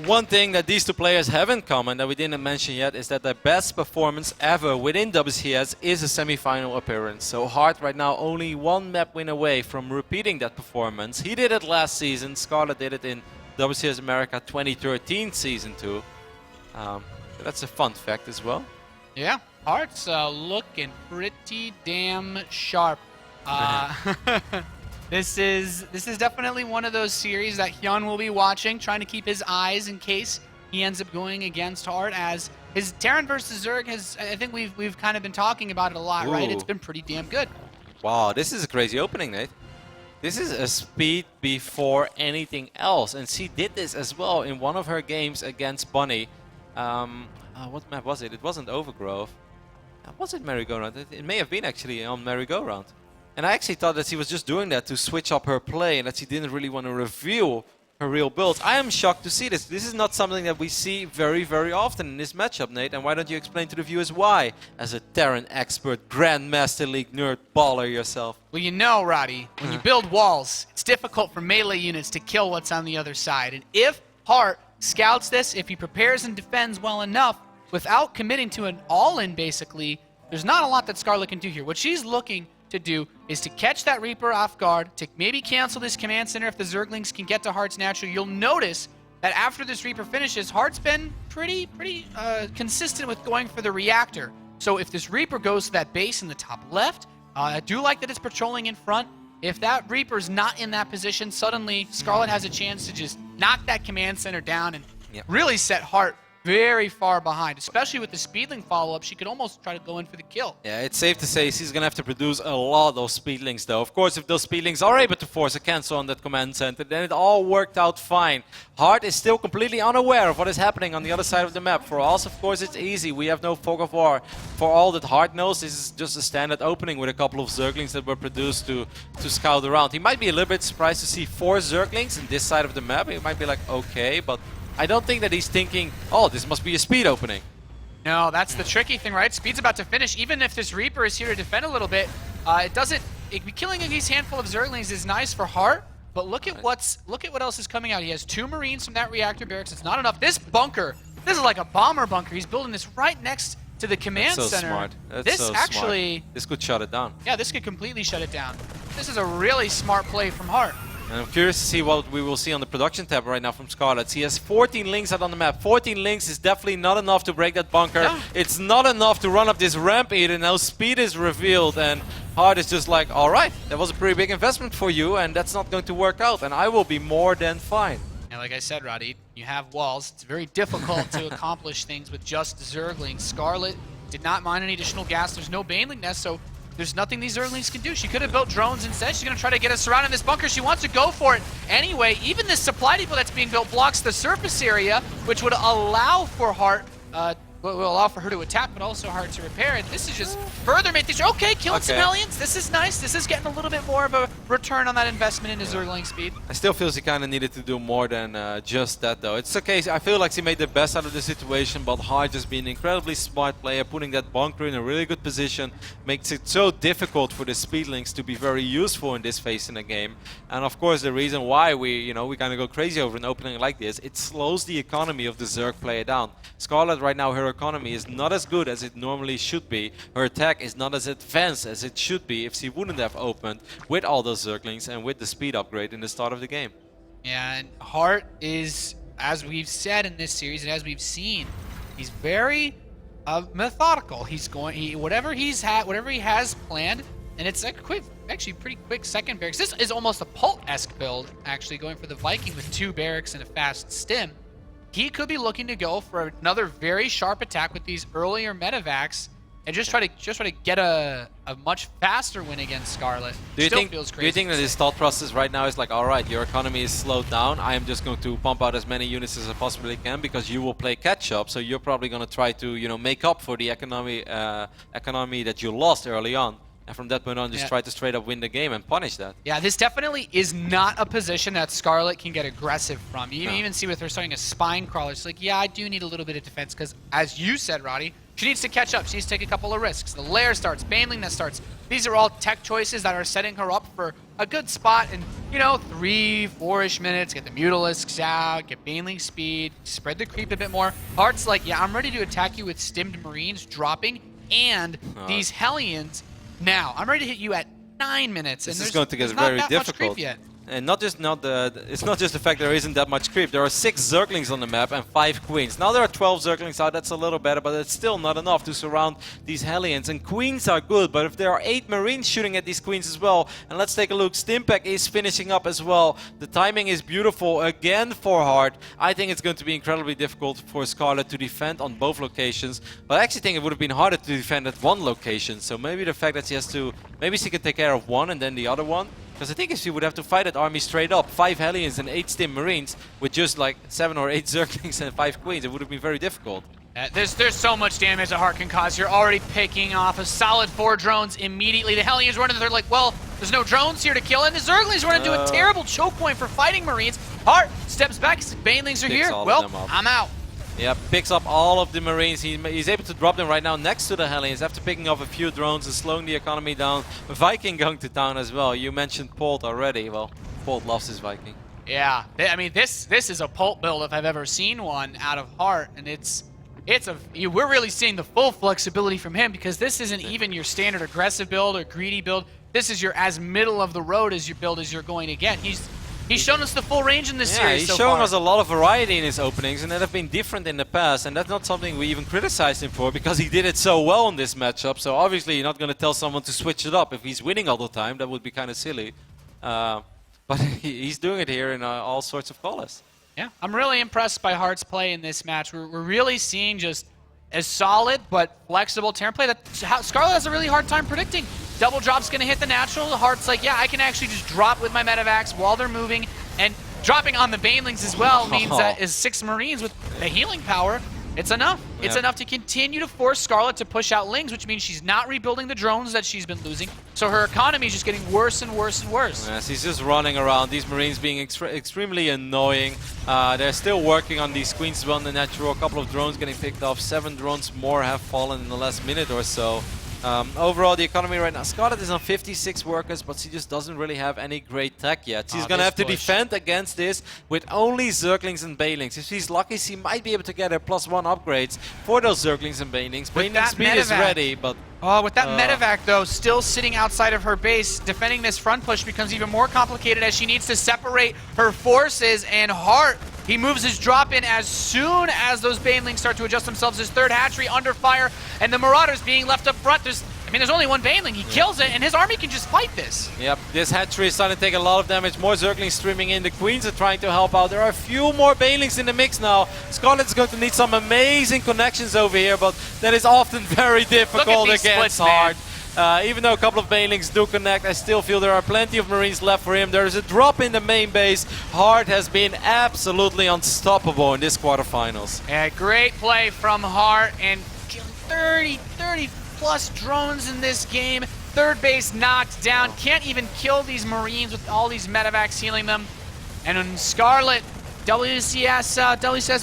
One thing that these 2 players have in common that we didn't mention yet is that their best performance ever within WCS is a semi-final appearance. So Hart right now only 1 map win away from repeating that performance. He did it last season. Scarlett did it in WCS America 2013 Season 2. That's a fun fact as well. Yeah, Hart's looking pretty damn sharp. This is definitely one of those series that Hyun will be watching, trying to keep his eyes in case he ends up going against Hart. As his Terran versus Zerg has, I think we've kind of been talking about it a lot, right? It's been pretty damn good. Wow, this is a crazy opening, Nate. This is a speed before anything else, and she did this as well in one of her games against Bunny. What map was it? It wasn't Overgrove. Was it Merry-Go-Round? It may have been actually on Merry-Go-Round. And I actually thought that she was just doing that to switch up her play and that she didn't really want to reveal her real builds. I am shocked to see this. This is not something that we see very, very often in this matchup, Nate. And why don't you explain to the viewers why, as a Terran expert, Grandmaster League nerd baller yourself? Well, you know, Roddy, when you build walls, it's difficult for melee units to kill what's on the other side. And if Hart scouts this, if he prepares and defends well enough, without committing to an all-in, basically, there's not a lot that Scarlett can do here. What she's looking to do is to catch that Reaper off guard, to maybe cancel this command center if the Zerglings can get to Hart's natural. You'll notice that after this Reaper finishes, Hart's been pretty consistent with going for the reactor. So if this Reaper goes to that base in the top left, I do like that it's patrolling in front. if that Reaper's not in that position, suddenly Scarlett has a chance to just knock that command center down and really set Heart very far behind, especially with the Speedling follow-up. She could almost try to go in for the kill. Yeah, it's safe to say she's going to have to produce a lot of Speedlings, though. Of course, if those Speedlings are able to force a cancel on that command center, then it all worked out fine. Heart is still completely unaware of what is happening on the other side of the map. For us, of course, it's easy. We have no fog of war. For all that Heart knows, this is just a standard opening with a couple of Zerglings that were produced to scout around. He might be a little bit surprised to see 4 Zerglings in this side of the map. He might be like, okay, but I don't think that he's thinking, oh, this must be a speed opening. No, that's the tricky thing, right? Speed's about to finish. Even if this Reaper is here to defend a little bit, killing these handful of Zerglings is nice for Heart, but look at what else is coming out. He has 2 Marines from that reactor barracks. It's not enough. This bunker, this is like a bomber bunker. He's building this right next to the command That's so center. Smart. That's this so actually, smart. This could shut it down. Yeah, this could completely shut it down. This is a really smart play from Heart. And I'm curious to see what we will see on the production tab right now from Scarlett. He has 14 links out on the map. 14 links is definitely not enough to break that bunker. No. It's not enough to run up this ramp either. Now speed is revealed and Heart is just like, alright, that was a pretty big investment for you and that's not going to work out and I will be more than fine. And like I said, Roddy, you have walls. It's very difficult to accomplish things with just Zerglings. Scarlett did not mine any additional gas. There's no Baneling nest, so there's nothing these Zerglings can do. She could have built drones instead. She's going to try to get us surrounded in this bunker. She wants to go for it anyway. Even this supply depot that's being built blocks the surface area, which would allow for Heart, will allow for her to attack, but also Heart to repair. And this is just further make things okay. Killing some Hellions. This is nice. This is getting a little bit more of a return on that investment into Zergling speed. I still feel she kind of needed to do more than just that, though. It's okay. I feel like she made the best out of the situation, but Heart just being an incredibly smart player, putting that bunker in a really good position, makes it so difficult for the Speedlings to be very useful in this phase in the game. And of course, the reason why we kind of go crazy over an opening like this, it slows the economy of the Zerg player down. Scarlett right now, her economy is not as good as it normally should be. Her attack is not as advanced as it should be if she wouldn't have opened with all those Zerglings and with the speed upgrade in the start of the game. Yeah, and Heart is, as we've said in this series and as we've seen, he's very methodical. He's going, whatever he has planned, and it's a quick, actually pretty quick second barracks. This is almost a Pult-esque build, actually going for the Viking with 2 barracks and a fast stim. He could be looking to go for another very sharp attack with these earlier medevacs and just try to get a much faster win against Scarlett. Do you think that his thought process right now is like, alright, your economy is slowed down, I am just going to pump out as many units as I possibly can because you will play catch up, so you're probably going to try to make up for the economy that you lost early on. And from that point on, just try to straight up win the game and punish that. Yeah, this definitely is not a position that Scarlett can get aggressive from. You even see with her starting a spine crawler, it's like, yeah, I do need a little bit of defense because, as you said, Roddy, she needs to catch up. She needs to take a couple of risks. The lair starts, Baneling Nest starts. These are all tech choices that are setting her up for a good spot in, 3-4-ish minutes. Get the Mutalisks out, get Baneling speed, spread the creep a bit more. Heart's like, yeah, I'm ready to attack you with stimmed Marines dropping and these Hellions. Now, I'm ready to hit you at 9 minutes. This and is going to get very difficult. And it's not just the fact there isn't that much creep. There are 6 Zerglings on the map and 5 Queens. Now there are 12 Zerglings out, that's a little better, but it's still not enough to surround these Hellions. And Queens are good, but if there are 8 Marines shooting at these Queens as well, and let's take a look, Stimpack is finishing up as well. The timing is beautiful again for Heart. I think it's going to be incredibly difficult for Scarlett to defend on both locations, but I actually think it would have been harder to defend at one location. So maybe the fact that maybe she can take care of one and then the other one. Because I think if she would have to fight that army straight up, 5 Hellions and 8 Stim Marines, with just like 7 or 8 Zerglings and 5 Queens, it would have been very difficult. There's so much damage that Heart can cause. You're already picking off a solid 4 drones immediately. The Hellions run in, they're like, well, there's no drones here to kill, and the Zerglings run into a terrible choke point for fighting Marines. Heart steps back, Banelings are here. Well, I'm out. Yeah, picks up all of the Marines. He's able to drop them right now next to the Hellions after picking off a few drones and slowing the economy down. Viking going to town as well. You mentioned Pult already. Well, Pult loves his Viking. Yeah, I mean, this is a Pult build if I've ever seen one out of Heart, and we're really seeing the full flexibility from him because this isn't even your standard aggressive build or greedy build. This is your as middle of the road as your build as you're going to get. He's shown us the full range in this Yeah, series he's so showing far. us a lot of variety in his openings, and that have been different in the past, and that's not something we even criticized him for, because he did it so well in this matchup. So obviously you're not going to tell someone to switch it up if he's winning all the time. That would be kind of silly. But he's doing it here in all sorts of colors. Yeah, I'm really impressed by Hart's play in this match. We're really seeing just a solid but flexible Terran play that Scarlett has a really hard time predicting. Double drop's going to hit the natural. Hart's like, yeah, I can actually just drop with my Medivacs while they're moving, and dropping on the Banelings as well means that as 6 Marines with the healing power, it's enough. Yep. It's enough to continue to force Scarlett to push out Lings, which means she's not rebuilding the drones that she's been losing. So her economy is just getting worse and worse and worse. Yes, he's just running around. These Marines being extremely annoying. They're still working on these queens as well in the natural. A couple of drones getting picked off. 7 drones more have fallen in the last minute or so. Overall, the economy right now, Scarlett is on 56 workers, but she just doesn't really have any great tech yet. She's going to have to defend against this with only Zerglings and Banelings. If she's lucky, she might be able to get her +1 upgrades for those Zerglings and Banelings. Baneling speed is ready, but... Oh, with that Medivac, though, still sitting outside of her base, defending this front push becomes even more complicated as she needs to separate her forces. And Hart, he moves his drop in as soon as those Banelings start to adjust themselves. His third hatchery under fire, and the Marauders being left up front. There's only one Baneling. He kills it, and his army can just fight this. Yep, this hatchery is starting to take a lot of damage. More Zerglings streaming in. The Queens are trying to help out. There are a few more Banelings in the mix now. Scarlett's going to need some amazing connections over here, but that is often very difficult against Hart. Even though a couple of Banelings do connect, I still feel there are plenty of Marines left for him. There is a drop in the main base. Hart has been absolutely unstoppable in this quarterfinals. Yeah, great play from Hart, and 30 plus drones in this game. Third base knocked down. Can't even kill these Marines with all these Medivacs healing them. And on Scarlett, WCS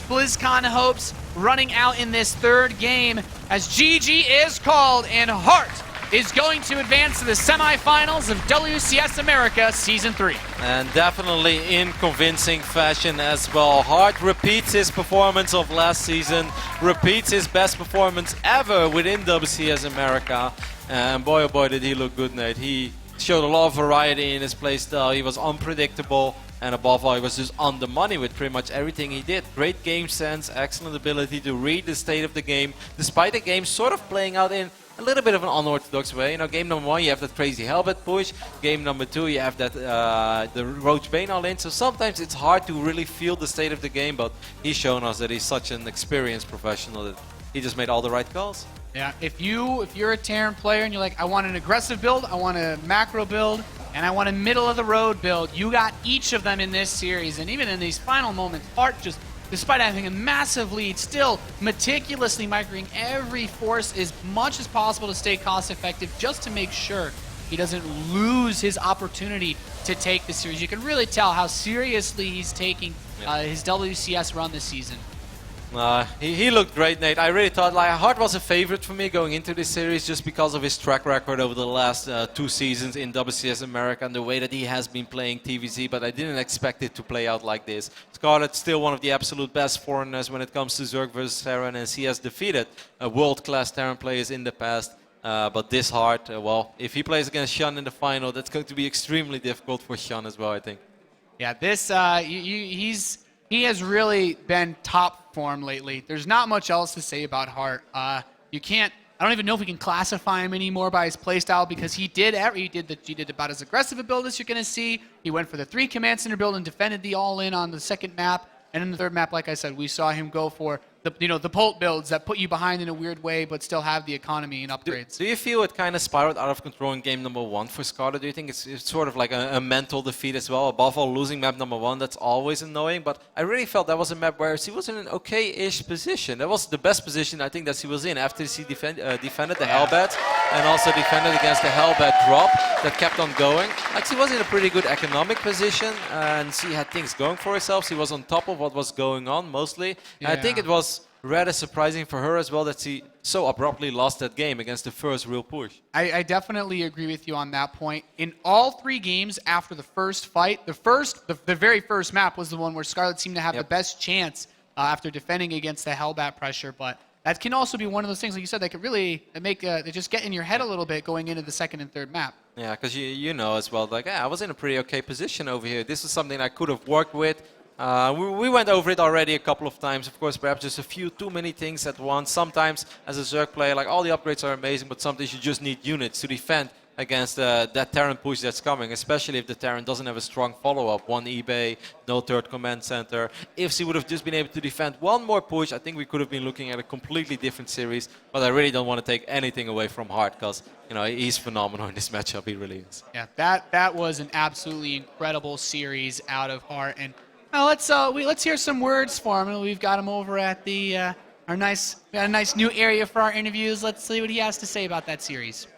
BlizzCon hopes running out in this third game as GG is called, and Hart is going to advance to the semifinals of WCS America Season 3. And definitely in convincing fashion as well. Hart repeats his performance of last season, repeats his best performance ever within WCS America. And boy, oh boy, did he look good, Nate. He showed a lot of variety in his playstyle. He was unpredictable, and above all, he was just on the money with pretty much everything he did. Great game sense, excellent ability to read the state of the game, despite the game sort of playing out in a little bit of an unorthodox way. You know, game number 1, you have that crazy Hellbat push. Game number 2, you have that the Roach Bane all in. So sometimes it's hard to really feel the state of the game, but he's shown us that he's such an experienced professional that he just made all the right calls. Yeah, if you're a Terran player and you're like, I want an aggressive build, I want a macro build, and I want a middle of the road build, you got each of them in this series. And even in these final moments, Hart just, despite having a massive lead, still meticulously microing every force as much as possible to stay cost effective, just to make sure he doesn't lose his opportunity to take the series. You can really tell how seriously he's taking his WCS run this season. He looked great, Nate. I really thought Hart was a favorite for me going into this series just because of his track record over the last 2 seasons in WCS America and the way that he has been playing TvZ, but I didn't expect it to play out like this. Scarlett's still one of the absolute best foreigners when it comes to Zerg versus Terran, and he has defeated world-class Terran players in the past. But this Hart, well, if he plays against Sean in the final, that's going to be extremely difficult for Sean as well, I think. Yeah, this he has really been top form lately. There's not much else to say about Hart. I don't even know if we can classify him anymore by his playstyle, because he did about as aggressive a build as you're going to see. He went for the 3 command center build and defended the all-in on the second map. And in the third map, like I said, we saw him go for the Pult builds that put you behind in a weird way, but still have the economy and upgrades. Do you feel it kind of spiraled out of control in game number 1 for Scarlett? Do you think it's sort of like a mental defeat as well? Above all, losing map number 1, that's always annoying. But I really felt that was a map where she was in an okay-ish position. That was the best position I think that she was in after she defended the Hellbat and also defended against the Hellbat drop that kept on going. Like, she was in a pretty good economic position and she had things going for herself. She was on top of what was going on mostly. Yeah. I think it was rather surprising for her as well that she so abruptly lost that game against the first real push. I definitely agree with you on that point. In all 3 games after the first fight, the very first map was the one where Scarlett seemed to have the best chance after defending against the Hellbat pressure. But that can also be one of those things, like you said, that could really make that just get in your head a little bit going into the second and third map. Yeah, because you know as well, like, I was in a pretty okay position over here. This is something I could have worked with. We went over it already a couple of times. Of course, perhaps just a few too many things at once. Sometimes, as a Zerg player, like, all the upgrades are amazing, but sometimes you just need units to defend against that Terran push that's coming, especially if the Terran doesn't have a strong follow-up. One eBay, no third command center. If she would have just been able to defend one more push, I think we could have been looking at a completely different series. But I really don't want to take anything away from Hart, because he's phenomenal in this matchup. He really is. Yeah, that was an absolutely incredible series out of Hart. And let's hear some words for him. We've got him over at the we got a nice new area for our interviews. Let's see what he has to say about that series.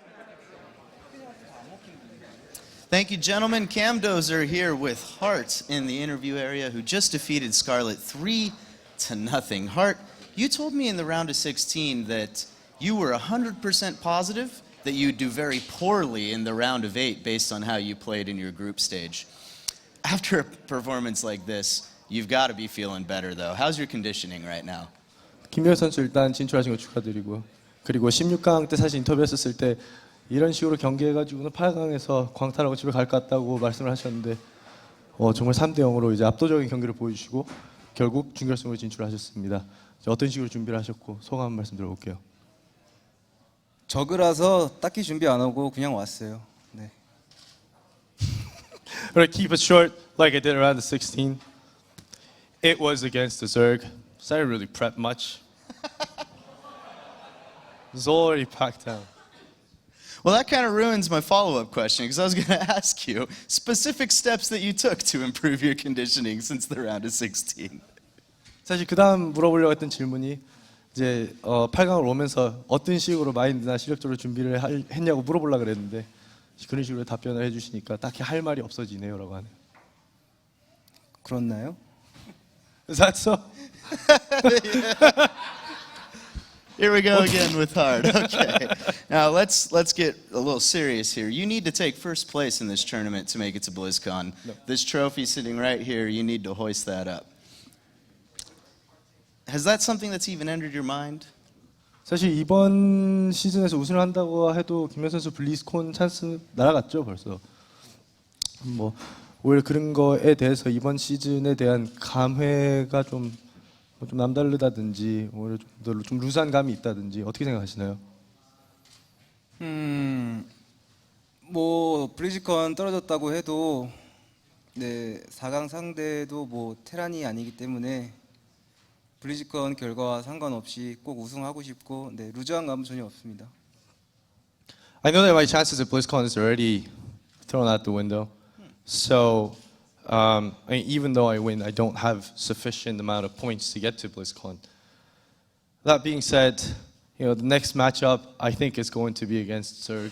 Thank you, gentlemen. Cam Dozer here with Hart in the interview area, who just defeated Scarlett 3-0. Hart, you told me in the round of 16 that you were 100% positive that you'd do very poorly in the round of 8 based on how you played in your group stage. After a performance like this, you've got to be feeling better, though. How's your conditioning right now? 김효 선수 일단 진출하신 거 축하드리고요. 그리고 16강 때 사실 인터뷰했었을 때 이런 식으로 경기해가지고는 8강에서 광탈하고 집에 갈 것 같다고 말씀을 하셨는데 정말 3대0으로 이제 압도적인 경기를 보여주시고 결국 준결승으로 진출하셨습니다. 이제 어떤 식으로 준비를 하셨고 소감 한 말씀 들어볼게요. 저그라서 딱히 준비 안 하고 그냥 왔어요. 네. But keep it short, like I did around the 16. It was against the Zerg, so I didn't really prep much. It was already packed out. Well, that kind of ruins my follow-up question, because I was going to ask you specific steps that you took to improve your conditioning since the round of 16. 사실 그 다음 물어보려고 했던 질문이 이제 8강을 오면서 어떤 식으로 마인드나 시력적으로 준비를 했냐고 물어보려고 그랬는데 그런 식으로 답변을 해주시니까 딱히 할 말이 없어지네요라고 하네요. 그렇나요? Is that so? Here we go again with Hart. Okay. Now let's get a little serious here. You need to take first place in this tournament to make it to BlizzCon. No. This trophy sitting right here, you need to hoist that up. Has that something that's even entered your mind? 사실 이번 시즌에서 우승을 한다고 해도 김현 선수 블리즈콘 찬스 날아갔죠 벌써. 뭐 오히려 그런 거에 대해서 이번 시즌에 대한 감회가 좀 남다르다든지 오히려 좀 루즈한 감이 있다든지 어떻게 생각하시나요? 뭐 블리즈컨 떨어졌다고 해도 네 4강 상대도 뭐 테란이 아니기 때문에 블리즈컨 결과와 상관없이 꼭 우승하고 싶고 네 루즈한 감은 전혀 없습니다. I know that my chances at BlizzCon is already thrown out the window. So, I mean, even though I win, I don't have sufficient amount of points to get to BlizzCon. That being said, the next matchup I think is going to be against Zerg.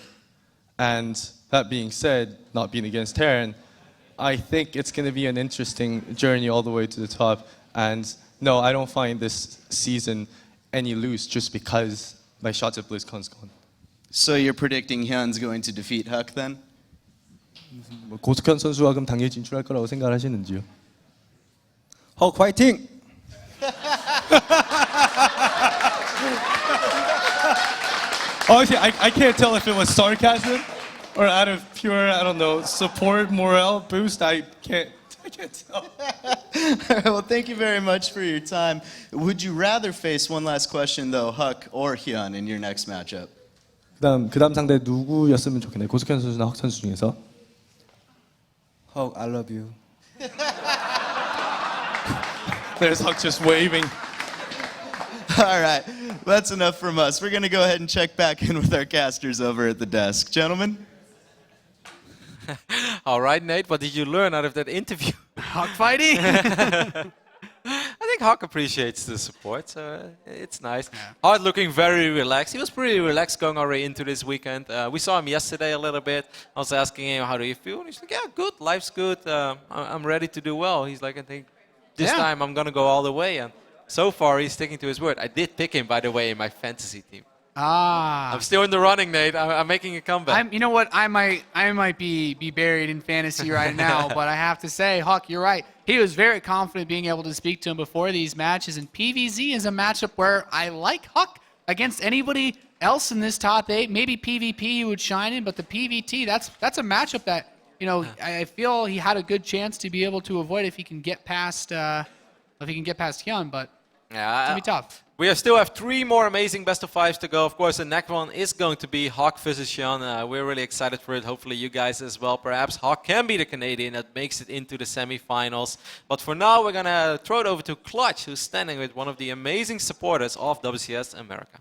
And that being said, not being against Terran, I think it's going to be an interesting journey all the way to the top. And no, I don't find this season any loose just because my shots at BlizzCon's gone. So you're predicting Hyun's going to defeat Huck then? 뭐 고숙현 선수가 그럼 당연히 진출할 거라고 생각하시는지요? 헉 화이팅! Honestly, I can't tell if it was sarcasm or out of pure, I don't know, support, morale boost. I can't tell. Well, thank you very much for your time. Would you rather face, one last question though, Huck or Hyun in your next matchup? 그다음 상대 누구였으면 좋겠나요? 고숙현 선수나 학 선수 중에서? 헉 I love you. There's Huck just waving. All right, that's enough from us. We're going to go ahead and check back in with our casters over at the desk. Gentlemen? All right, Nate, what did you learn out of that interview? Hawk fighting. I think Hawk appreciates the support, so it's nice. Hart looking very relaxed. He was pretty relaxed going already into this weekend. We saw him yesterday a little bit. I was asking him, how do you feel? And he's like, yeah, good, life's good. I'm ready to do well. He's like, I think this time I'm going to go all the way. And so far, he's sticking to his word. I did pick him, by the way, in my fantasy team. Ah. I'm still in the running, Nate. I'm making a comeback. You know what? I might be buried in fantasy right now, but I have to say, Huck, you're right. He was very confident being able to speak to him before these matches, and PvZ is a matchup where I like Huck against anybody else in this top 8. Maybe PvP would shine in, but the PvT, that's a matchup that, you know, I feel he had a good chance to be able to avoid if he can get past Hyun, but it's gonna be tough. We still have 3 more amazing best of 5s to go. Of course, the next one is going to be Hawk versus Hyun. We're really excited for it. Hopefully you guys as well. Perhaps Hawk can be the Canadian that makes it into the semifinals. But for now, we're going to throw it over to Clutch, who's standing with one of the amazing supporters of WCS America.